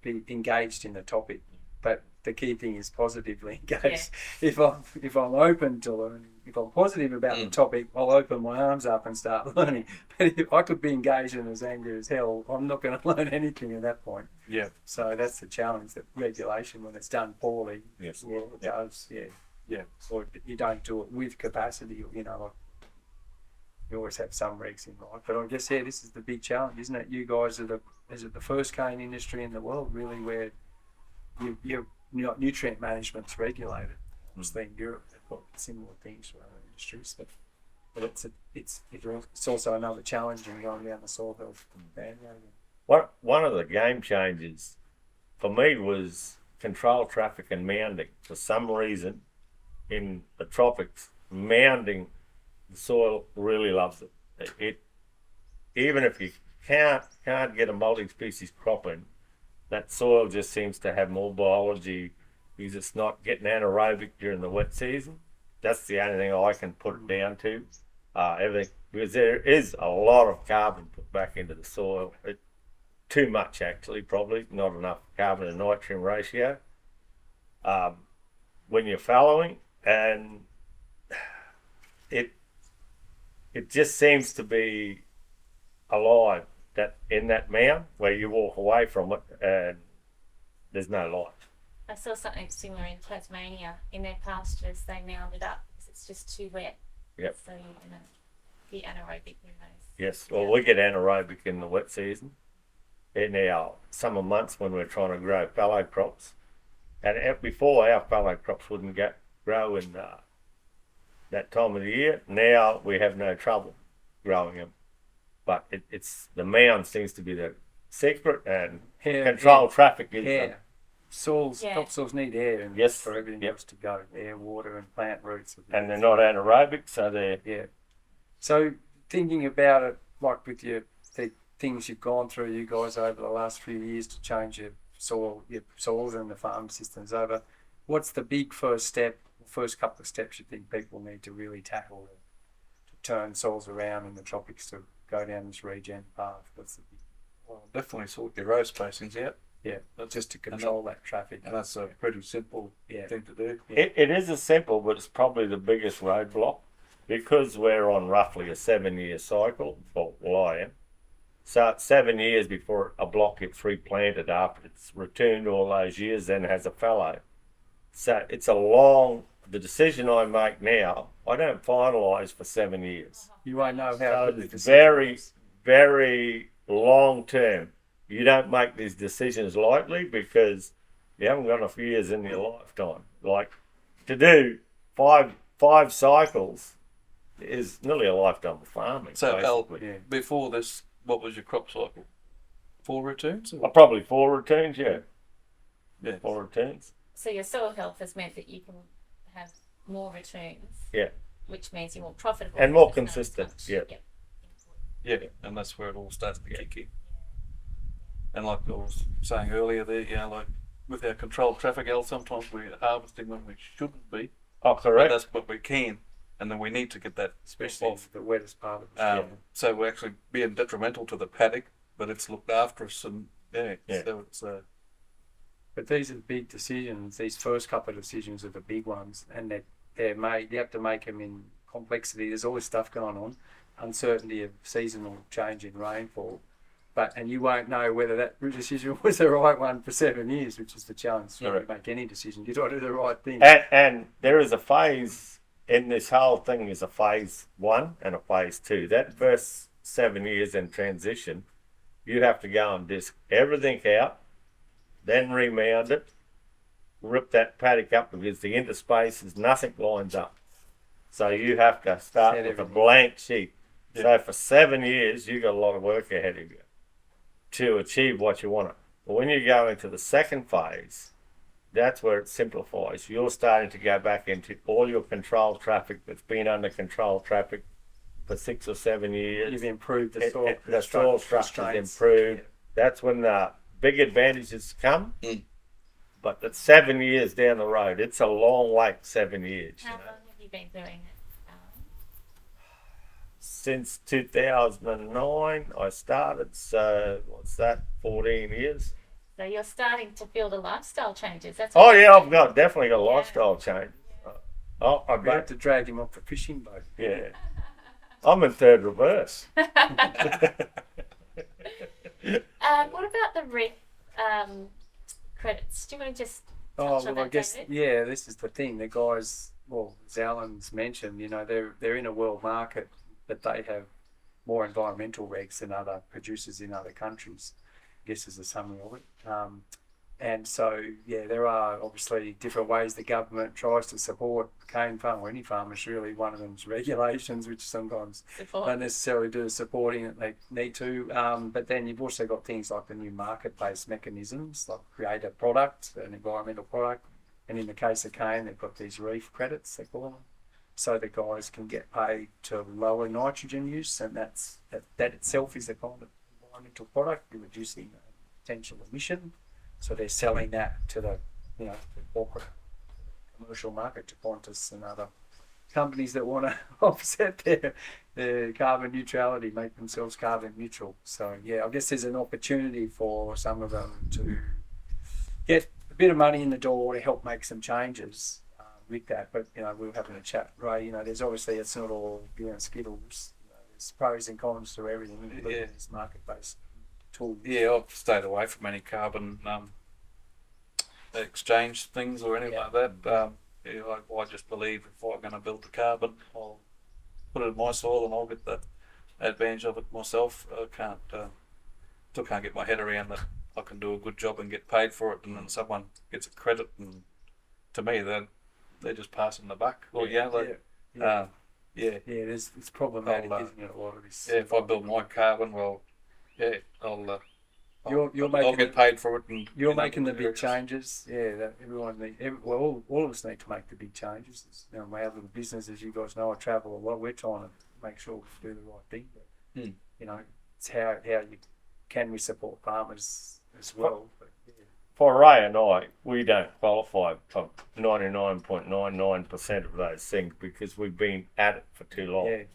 be engaged in the topic. But the key thing is positively engaged. Yeah. If I'm open to learning, if I'm positive about the topic, I'll open my arms up and start learning. But if I could be engaged and as angry as hell, I'm not going to learn anything at that point. Yeah. So that's the challenge, that regulation, when it's done poorly, Yes. it does, Yeah. Or you don't do it with capacity, like you always have some regs in life. But I guess, this is the big challenge, isn't it? You guys are the first cane industry in the world, really, where your nutrient management's regulated. Obviously in Europe they've got similar things for other industries, but it's also another challenge in going down the soil health bandwagon. One of the game changers for me was control traffic and mounding. For some reason, in the tropics, mounding, the soil really loves it. It even if you can't get a multi-species crop in, that soil just seems to have more biology because it's not getting anaerobic during the wet season. That's the only thing I can put it down to. Everything, because there is a lot of carbon put back into the soil. Too much, actually, probably not enough carbon to nitrogen ratio. When you're fallowing, and it just seems to be alive. That in that mound where you walk away from it and there's no light. I saw something similar in Tasmania. In their pastures, they mounded up because it's just too wet. Yep. So you're going to get anaerobic in those. Yes, well, we get anaerobic in the wet season, in our summer months when we're trying to grow fallow crops. And before, our fallow crops wouldn't grow in that time of the year. Now we have no trouble growing them. But it's the mound seems to be the secret, and control traffic is air. Soils, Yeah. topsoils need air and Yes. for everything Yep. else to go. Air, water and plant roots. and they're not anaerobic, so they're Yeah. So thinking about it, like with the things you've gone through, you guys, over the last few years to change your soils and the farm systems over, what's the big first couple of steps you think people need to really tackle to turn soils around in the tropics to go down this regen path? What's the big, Well, definitely sort your row spacings out. yeah, That's just to control that traffic? And that's a pretty simple Yeah. thing to do. it is a simple, but it's probably the biggest roadblock because we're on roughly a 7-year cycle. Well, I am. So it's 7 years before a block gets replanted after it's returned all those years, then has a fallow. So it's the decision I make now, I don't finalise for 7 years. You won't know how So good the it's decision very, is. very long term. You don't make these decisions lightly because you haven't got enough years in your lifetime. Like to do five cycles is nearly a lifetime of farming. So, Al, basically. Yeah. before this, what was your crop cycle? 4 returns? Or? Probably 4 returns, yeah. Yeah. 4 returns. So your soil health has meant that you can have more returns. Yeah. Which means you're more profitable. And more because there's consistent, not as yeah. much Yeah, and that's where it all starts to kick in. And like I was saying earlier there, like with our controlled traffic, Al, sometimes we're harvesting when we shouldn't be. Oh, But correct. that's what we can. And then we need to get that Especially off. the wettest part of the year. So we're actually being detrimental to the paddock, but it's looked after us, and Yeah. so it's But these are the big decisions. These first couple of decisions are the big ones, and they're made. You have to make them in complexity. There's all this stuff going on, uncertainty of seasonal change in rainfall, and you won't know whether that decision was the right one for 7 years, which is the challenge. You Correct. make any decision, you got to do the right thing. And there is a phase in this whole thing is a phase 1 and a phase 2. That first 7 years in transition, you have to go and disc everything out, then remound it, rip that paddock up because the interspaces, nothing lines up. So you have to start Set with a everything. blank sheet. Yeah. So for 7 years, you got a lot of work ahead of you to achieve what you want. But when you go into the second phase, that's where it simplifies. You're starting to go back into all your control traffic that's been under control traffic for 6 or 7 years. You've improved the soil. The soil structure's improved. That's when the big advantages come. Mm. But that's 7 years down the road. It's a long wait, 7 years. How You know? long have you been doing it? Since 2009, I started. So what's that? 14 years. So you're starting to feel the lifestyle changes. That's Oh what yeah, I've definitely got a Yeah. lifestyle change. Oh, I We had bet. to drag him off the fishing boat. Yeah, I'm in third reverse. What about the credits? Do you want to just Oh, touch on well, I that, guess, David? yeah, this is the thing. The guys, well, as Alan's mentioned, they're in a world market, but they have more environmental regs than other producers in other countries, I guess is the summary of it. And so, yeah, there are obviously different ways the government tries to support cane farm, or any farmers really. One of them is regulations, which sometimes Support. don't necessarily do the supporting that they need to. But then you've also got things like the new market-based mechanisms, like create a product, an environmental product. And in the case of cane, they've got these reef credits, they call them. So the guys can get paid to lower nitrogen use, and that itself is a kind of environmental product. You're reducing potential emission. So they're selling that to the corporate commercial market, to Qantas and other companies that want to offset their carbon neutrality, make themselves carbon neutral. So yeah, I guess there's an opportunity for some of them to get a bit of money in the door to help make some changes with that. But we were having a chat, Ray. There's obviously, it's not all skittles. There's pros and cons to everything. Including Yeah. this market-based tool. Yeah, I've stayed away from any carbon exchange things or anything Yeah. like that. I just believe if I'm going to build the carbon, I'll put it in my soil and I'll get the advantage of it myself. I still can't get my head around that I can do a good job and get paid for it, and then someone gets a credit, and to me they're just passing the buck. Well, It's problematic, isn't it? A lot of this. Yeah, if I build my carbon, well, yeah, I'll Making get paid for it, and you're making the big changes. Yeah, that all of us need to make the big changes. My other businesses, you guys know, I travel a lot. We're trying to make sure we do the right thing. But, it's how can we support farmers as well. But, For Ray and I, we don't qualify for 99.99% of those things because we've been at it for too long.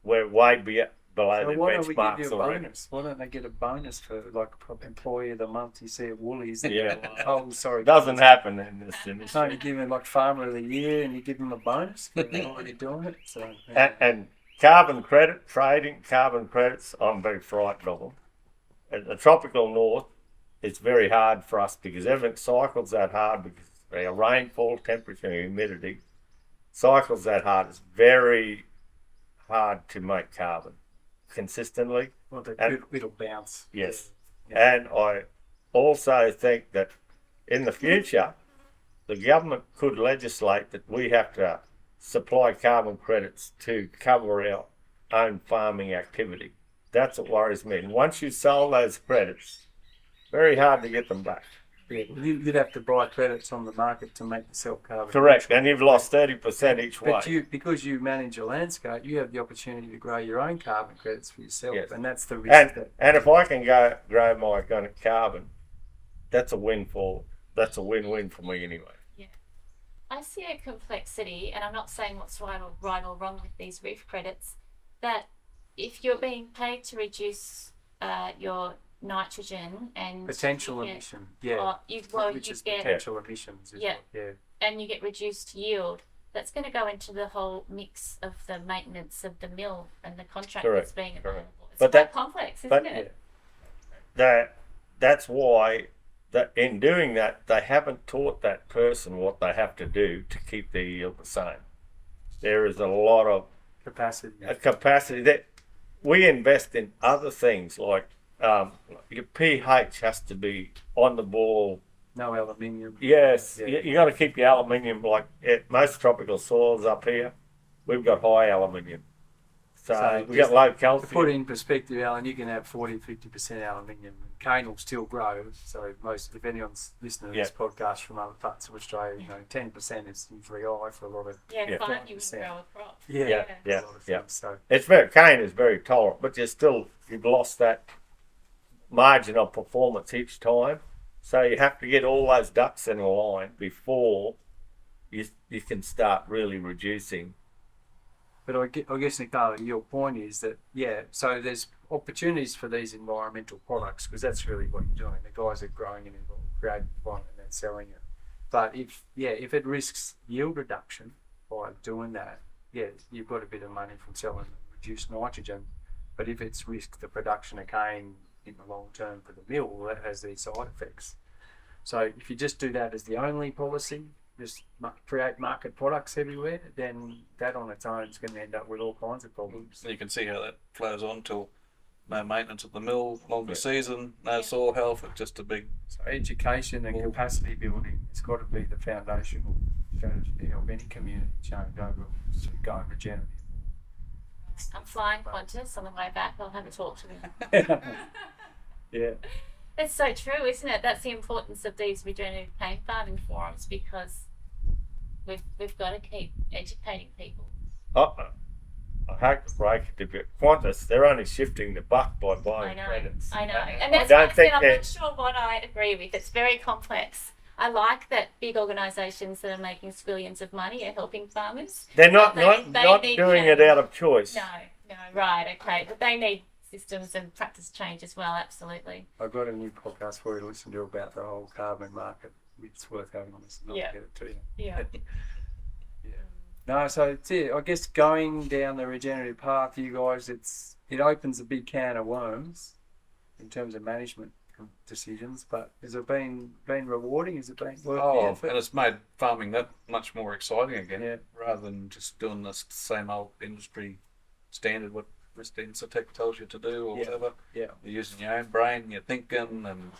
We're way below the why don't we give benchmarks you a already. bonus? Why don't they get a bonus for like employee of the month? You see at Woolies. Yeah. Oh, sorry. Doesn't happen in this industry. No, you give them like farmer of the year, and you give them a bonus for already doing it. So yeah. And carbon credit trading, carbon credits, I'm very frightened of them. At the tropical north, it's very hard for us because everything cycles that hard because our rainfall, temperature, and humidity cycles that hard. It's very hard to make carbon consistently. Well, it'll bounce. Yes. Yeah. And I also think that in the future, the government could legislate that we have to supply carbon credits to cover our own farming activity. That's what worries me. And once you sell those credits, very hard to get them back. Yeah, you'd have to buy credits on the market to make yourself carbon. Correct. And you've lost 30% each way. But because you manage your landscape, you have the opportunity to grow your own carbon credits for yourself. Yes. And that's the risk. And if I can grow my organic carbon, that's a win-win for me anyway. Yeah. I see a complexity, and I'm not saying what's right or wrong with these roof credits, that if you're being paid to reduce your nitrogen and potential emission, you get potential emissions. And you get reduced yield. That's going to go into the whole mix of the maintenance of the mill and the contract that's being available. It's quite complex, isn't it? That's why that in doing that, they haven't taught that person what they have to do to keep their yield the same. There is a lot of capacity that we invest in other things like your pH has to be on the ball. No aluminium. Yes, you got to keep your aluminium like at most tropical soils up here. We've got high aluminium, so we got low calcium. To put it in perspective, Alan, you can have 40-50% aluminium. Cane will still grow. So if anyone's listening to this podcast from other parts of Australia, 10% is usually high for a lot of fine, you would grow a crop. Yeah. So it's cane is very tolerant, but you've lost that margin of performance each time. So you have to get all those ducks in a line before you can start really reducing. But I guess, Nakala, your point is that, so there's opportunities for these environmental products because that's really what you're doing. The guys are growing and creating one and then selling it. But if it risks yield reduction by doing that, you've got a bit of money from selling reduced nitrogen. But if it's risked the production of cane in the long term for the mill, that has these side effects. So if you just do that as the only policy, just create market products everywhere, then that on its own is going to end up with all kinds of problems. You can see how that flows on till no maintenance of the mill, longer season, no soil health, it's just a big... So education and capacity building has got to be the foundational strategy to help any community change over to go regenerative. I'm flying Qantas on the way back. I'll have a talk to them. Yeah. It's so true, isn't it? That's the importance of these regenerative cane farming forums because we've got to keep educating people. I hate to break it to bit. Qantas, they're only shifting the buck by buying credits. I know. And that's why I said I'm not sure what I agree with. It's very complex. I like that big organisations that are making squillions of money are helping farmers. They're not doing it out of choice. No, right, okay. But they need systems and practice change as well, absolutely. I've got a new podcast for you to listen to about the whole carbon market. It's worth having on this. I'll get it to you. Yeah. No, so it's I guess going down the regenerative path, you guys, it opens a big can of worms in terms of management decisions. But has it been rewarding? Has it been worth the Oh, effort? and it's made farming that much more exciting again, Yeah. rather than just doing this same old industry standard what Mr. Incitec tells you to do or Yeah. whatever. Yeah. You're using your own brain, you're thinking and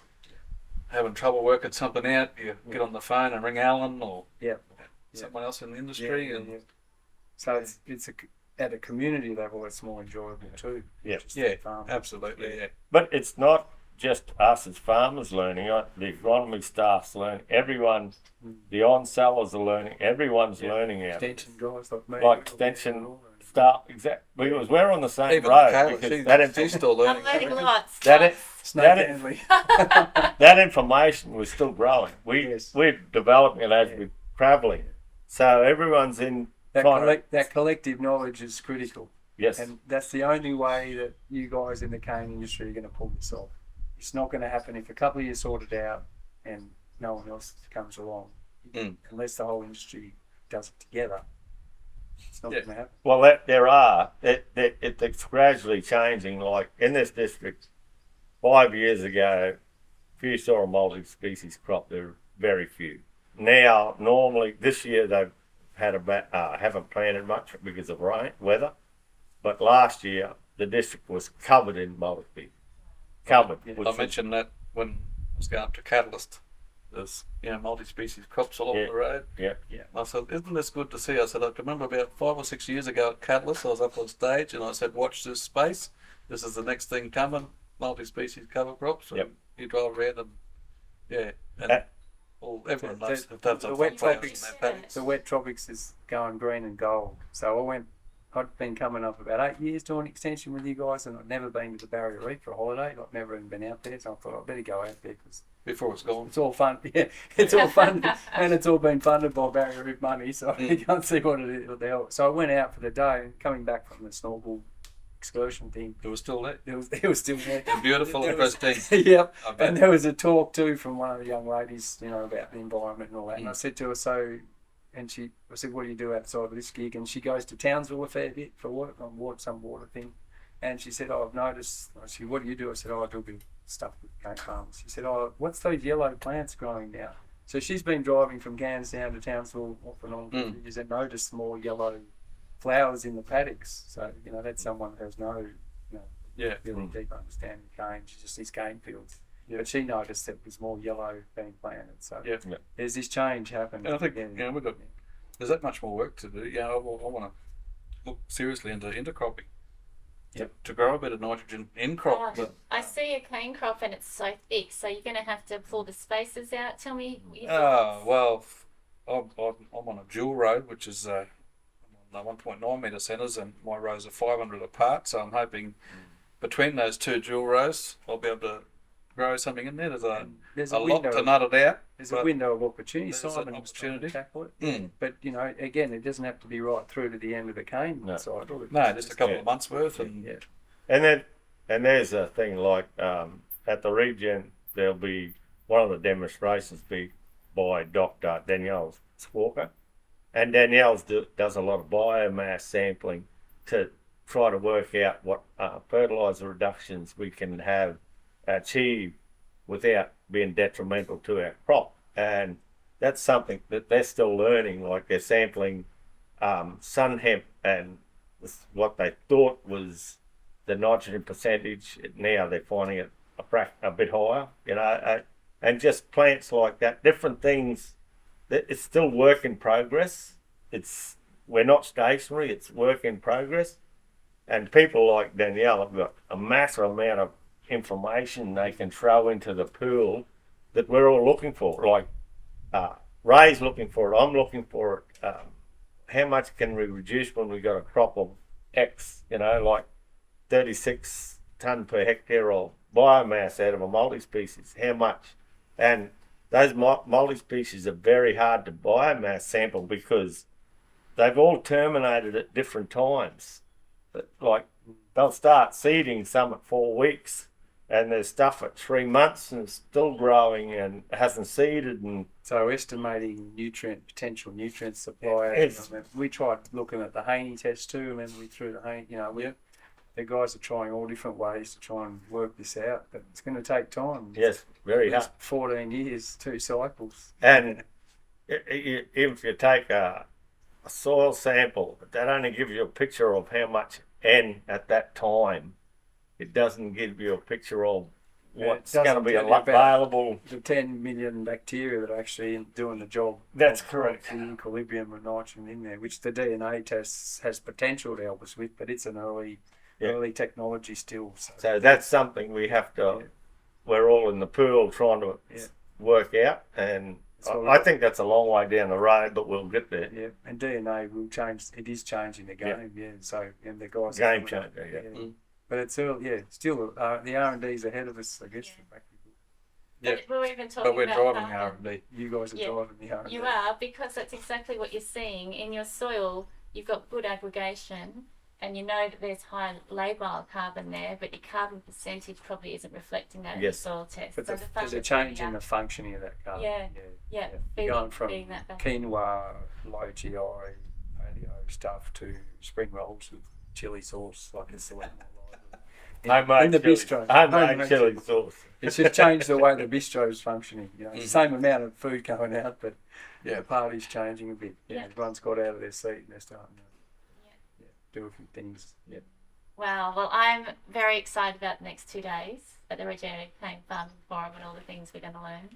having trouble working something out. You get on the phone and ring Alan or Yeah. someone else in the industry, Yeah, and yeah. So it's at a community level, it's more enjoyable too. Yeah. Just yeah, the farm. absolutely, yeah. But it's not just us as farmers learning. The agronomy staff's learning. Everyone, the on-sellers are learning. Everyone's learning out. Extension guys like me. Like extension staff, exactly. Because we're on the same Even road. Nakala, Because she's still learning. I'm learning lots. that Snake that- handling. that information was still growing. Yes. We're developing it as we're travelling. So everyone's in trying to- That collective knowledge is critical. Yes. And that's the only way that you guys in the cane industry are going to pull this off. It's not going to happen if a couple of years sort it out and no one else comes along. Unless the whole industry does it together, it's not going to happen. Well, it's gradually changing. Like in this district, 5 years ago, if you saw a multi-species crop, there were very few. Now, normally this year they've had haven't planted much because of weather, but last year the district was covered in multi-species. Covered. I mentioned that when I was going up to Catalyst. There's multi-species crops all over the road. Yeah. And I said, isn't this good to see? I said, I can remember about 5 or 6 years ago at Catalyst, I was up on stage and I said, watch this space. This is the next thing coming, multi-species cover crops. And you drive around and everyone knows that the wet tropics is going green and gold. So I'd been coming up about 8 years doing extension with you guys, and I'd never been to the Barrier Reef for a holiday. I've never even been out there, so I thought I'd better go out there because before it's gone. It's all fun. Yeah, it's all fun, and it's all been funded by Barrier Reef money, so you can't see what it is. What the hell. So I went out for the day, and coming back from the snorkel excursion thing, It was still there. it was still there. Beautiful and pristine. Yep. I bet. And there was a talk too from one of the young ladies, about the environment and all that. And I said to her, I said, what do you do outside of this gig? And she goes to Townsville a fair bit for work on some water thing. And she said, I've noticed. I said, what do you do? I said, I do a bit of stuff with cane farmers. She said, what's those yellow plants growing now? So she's been driving from Cairns down to Townsville off and on for years and noticed more yellow flowers in the paddocks. So, that's someone who has no, really deep understanding of cane. She just sees cane fields. Yeah. But she noticed that there's more yellow being planted. So there's this change happening. And I think there's that much more work to do. I want to look seriously into intercropping. To grow a bit of nitrogen in crop. I see a cane crop and it's so thick, so you're going to have to pull the spaces out. Tell me. Well, I'm on a dual road, which is on the 1.9 metre centres, and my rows are 500 apart. So I'm hoping between those two dual rows, I'll be able to grow something in there. There's a lot to nut it out. There's a window of opportunity. There's an opportunity. Tackle it. But again, it doesn't have to be right through to the end of the cane cycle. No, just a couple of months worth. And then there's a thing like at the Regen, there'll be one of the demonstrations be by Dr. Danielle Walker, and Danielle does a lot of biomass sampling to try to work out what fertiliser reductions we can achieve without being detrimental to our crop. And that's something that they're still learning. Like they're sampling sun hemp, and what they thought was the nitrogen percentage, now they're finding it a bit higher, and just plants like that, different things. It's still work in progress. We're not stationary, it's work in progress. And people like Danielle have got a massive amount of information they can throw into the pool that we're all looking for. Like Ray's looking for it, I'm looking for it. How much can we reduce when we got a crop of X, like 36 tonne per hectare of biomass out of a multi-species? How much? And those multi-species are very hard to biomass sample because they've all terminated at different times. Like they'll start seeding some at 4 weeks, and there's stuff at 3 months and it's still growing and hasn't seeded. And so estimating potential nutrient supply. We tried looking at the Haney test too, and then we threw the Haney. the guys are trying all different ways to try and work this out, but it's going to take time. Yes, very hard. 14 years, 2 cycles. And if you take a soil sample, that only gives you a picture of how much N at that time. It doesn't give you a picture of what's going to be available. The 10 million bacteria that are actually doing the job. That's correct. The equilibrium of nitrogen in there, which the DNA test has potential to help us with, but it's an early technology still. So that's something we have to, we're all in the pool trying to work out, and I think that's a long way down the road, but we'll get there. Yeah, and DNA will change. It is changing the game. So and the guys game changer. But it's still the R&D's ahead of us, I guess. Yeah. We're even talking But we're about driving the R&D. You guys are driving the R&D. You are, because that's exactly what you're seeing in your soil. You've got good aggregation, and you know that there's high labile carbon there, but your carbon percentage probably isn't reflecting that in the soil test. But so there's a change in the functioning of that carbon. Yeah. Going from feeding that back. quinoa, low GI, paleo stuff to spring rolls with chili sauce, like it's the one. In the bistro. Homemade chili sauce. It's just changed the way the bistro is functioning. You know, it's the same amount of food going out, but the party's changing a bit. Everyone's got out of their seat and they're starting to do a few things. Yeah. Wow. Well, I'm very excited about the next 2 days at the Regenerative Cane Farming Forum and all the things we're going to learn.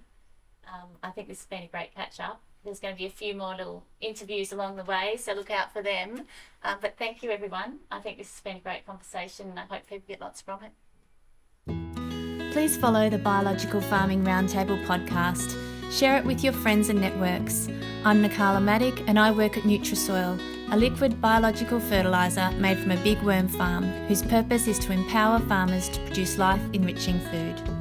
I think this has been a great catch up. There's going to be a few more little interviews along the way, so look out for them. But thank you, everyone. I think this has been a great conversation, and I hope people get lots from it. Please follow the Biological Farming Roundtable podcast. Share it with your friends and networks. I'm Nakala Maddock, and I work at Nutrisoil, a liquid biological fertiliser made from a big worm farm whose purpose is to empower farmers to produce life-enriching food.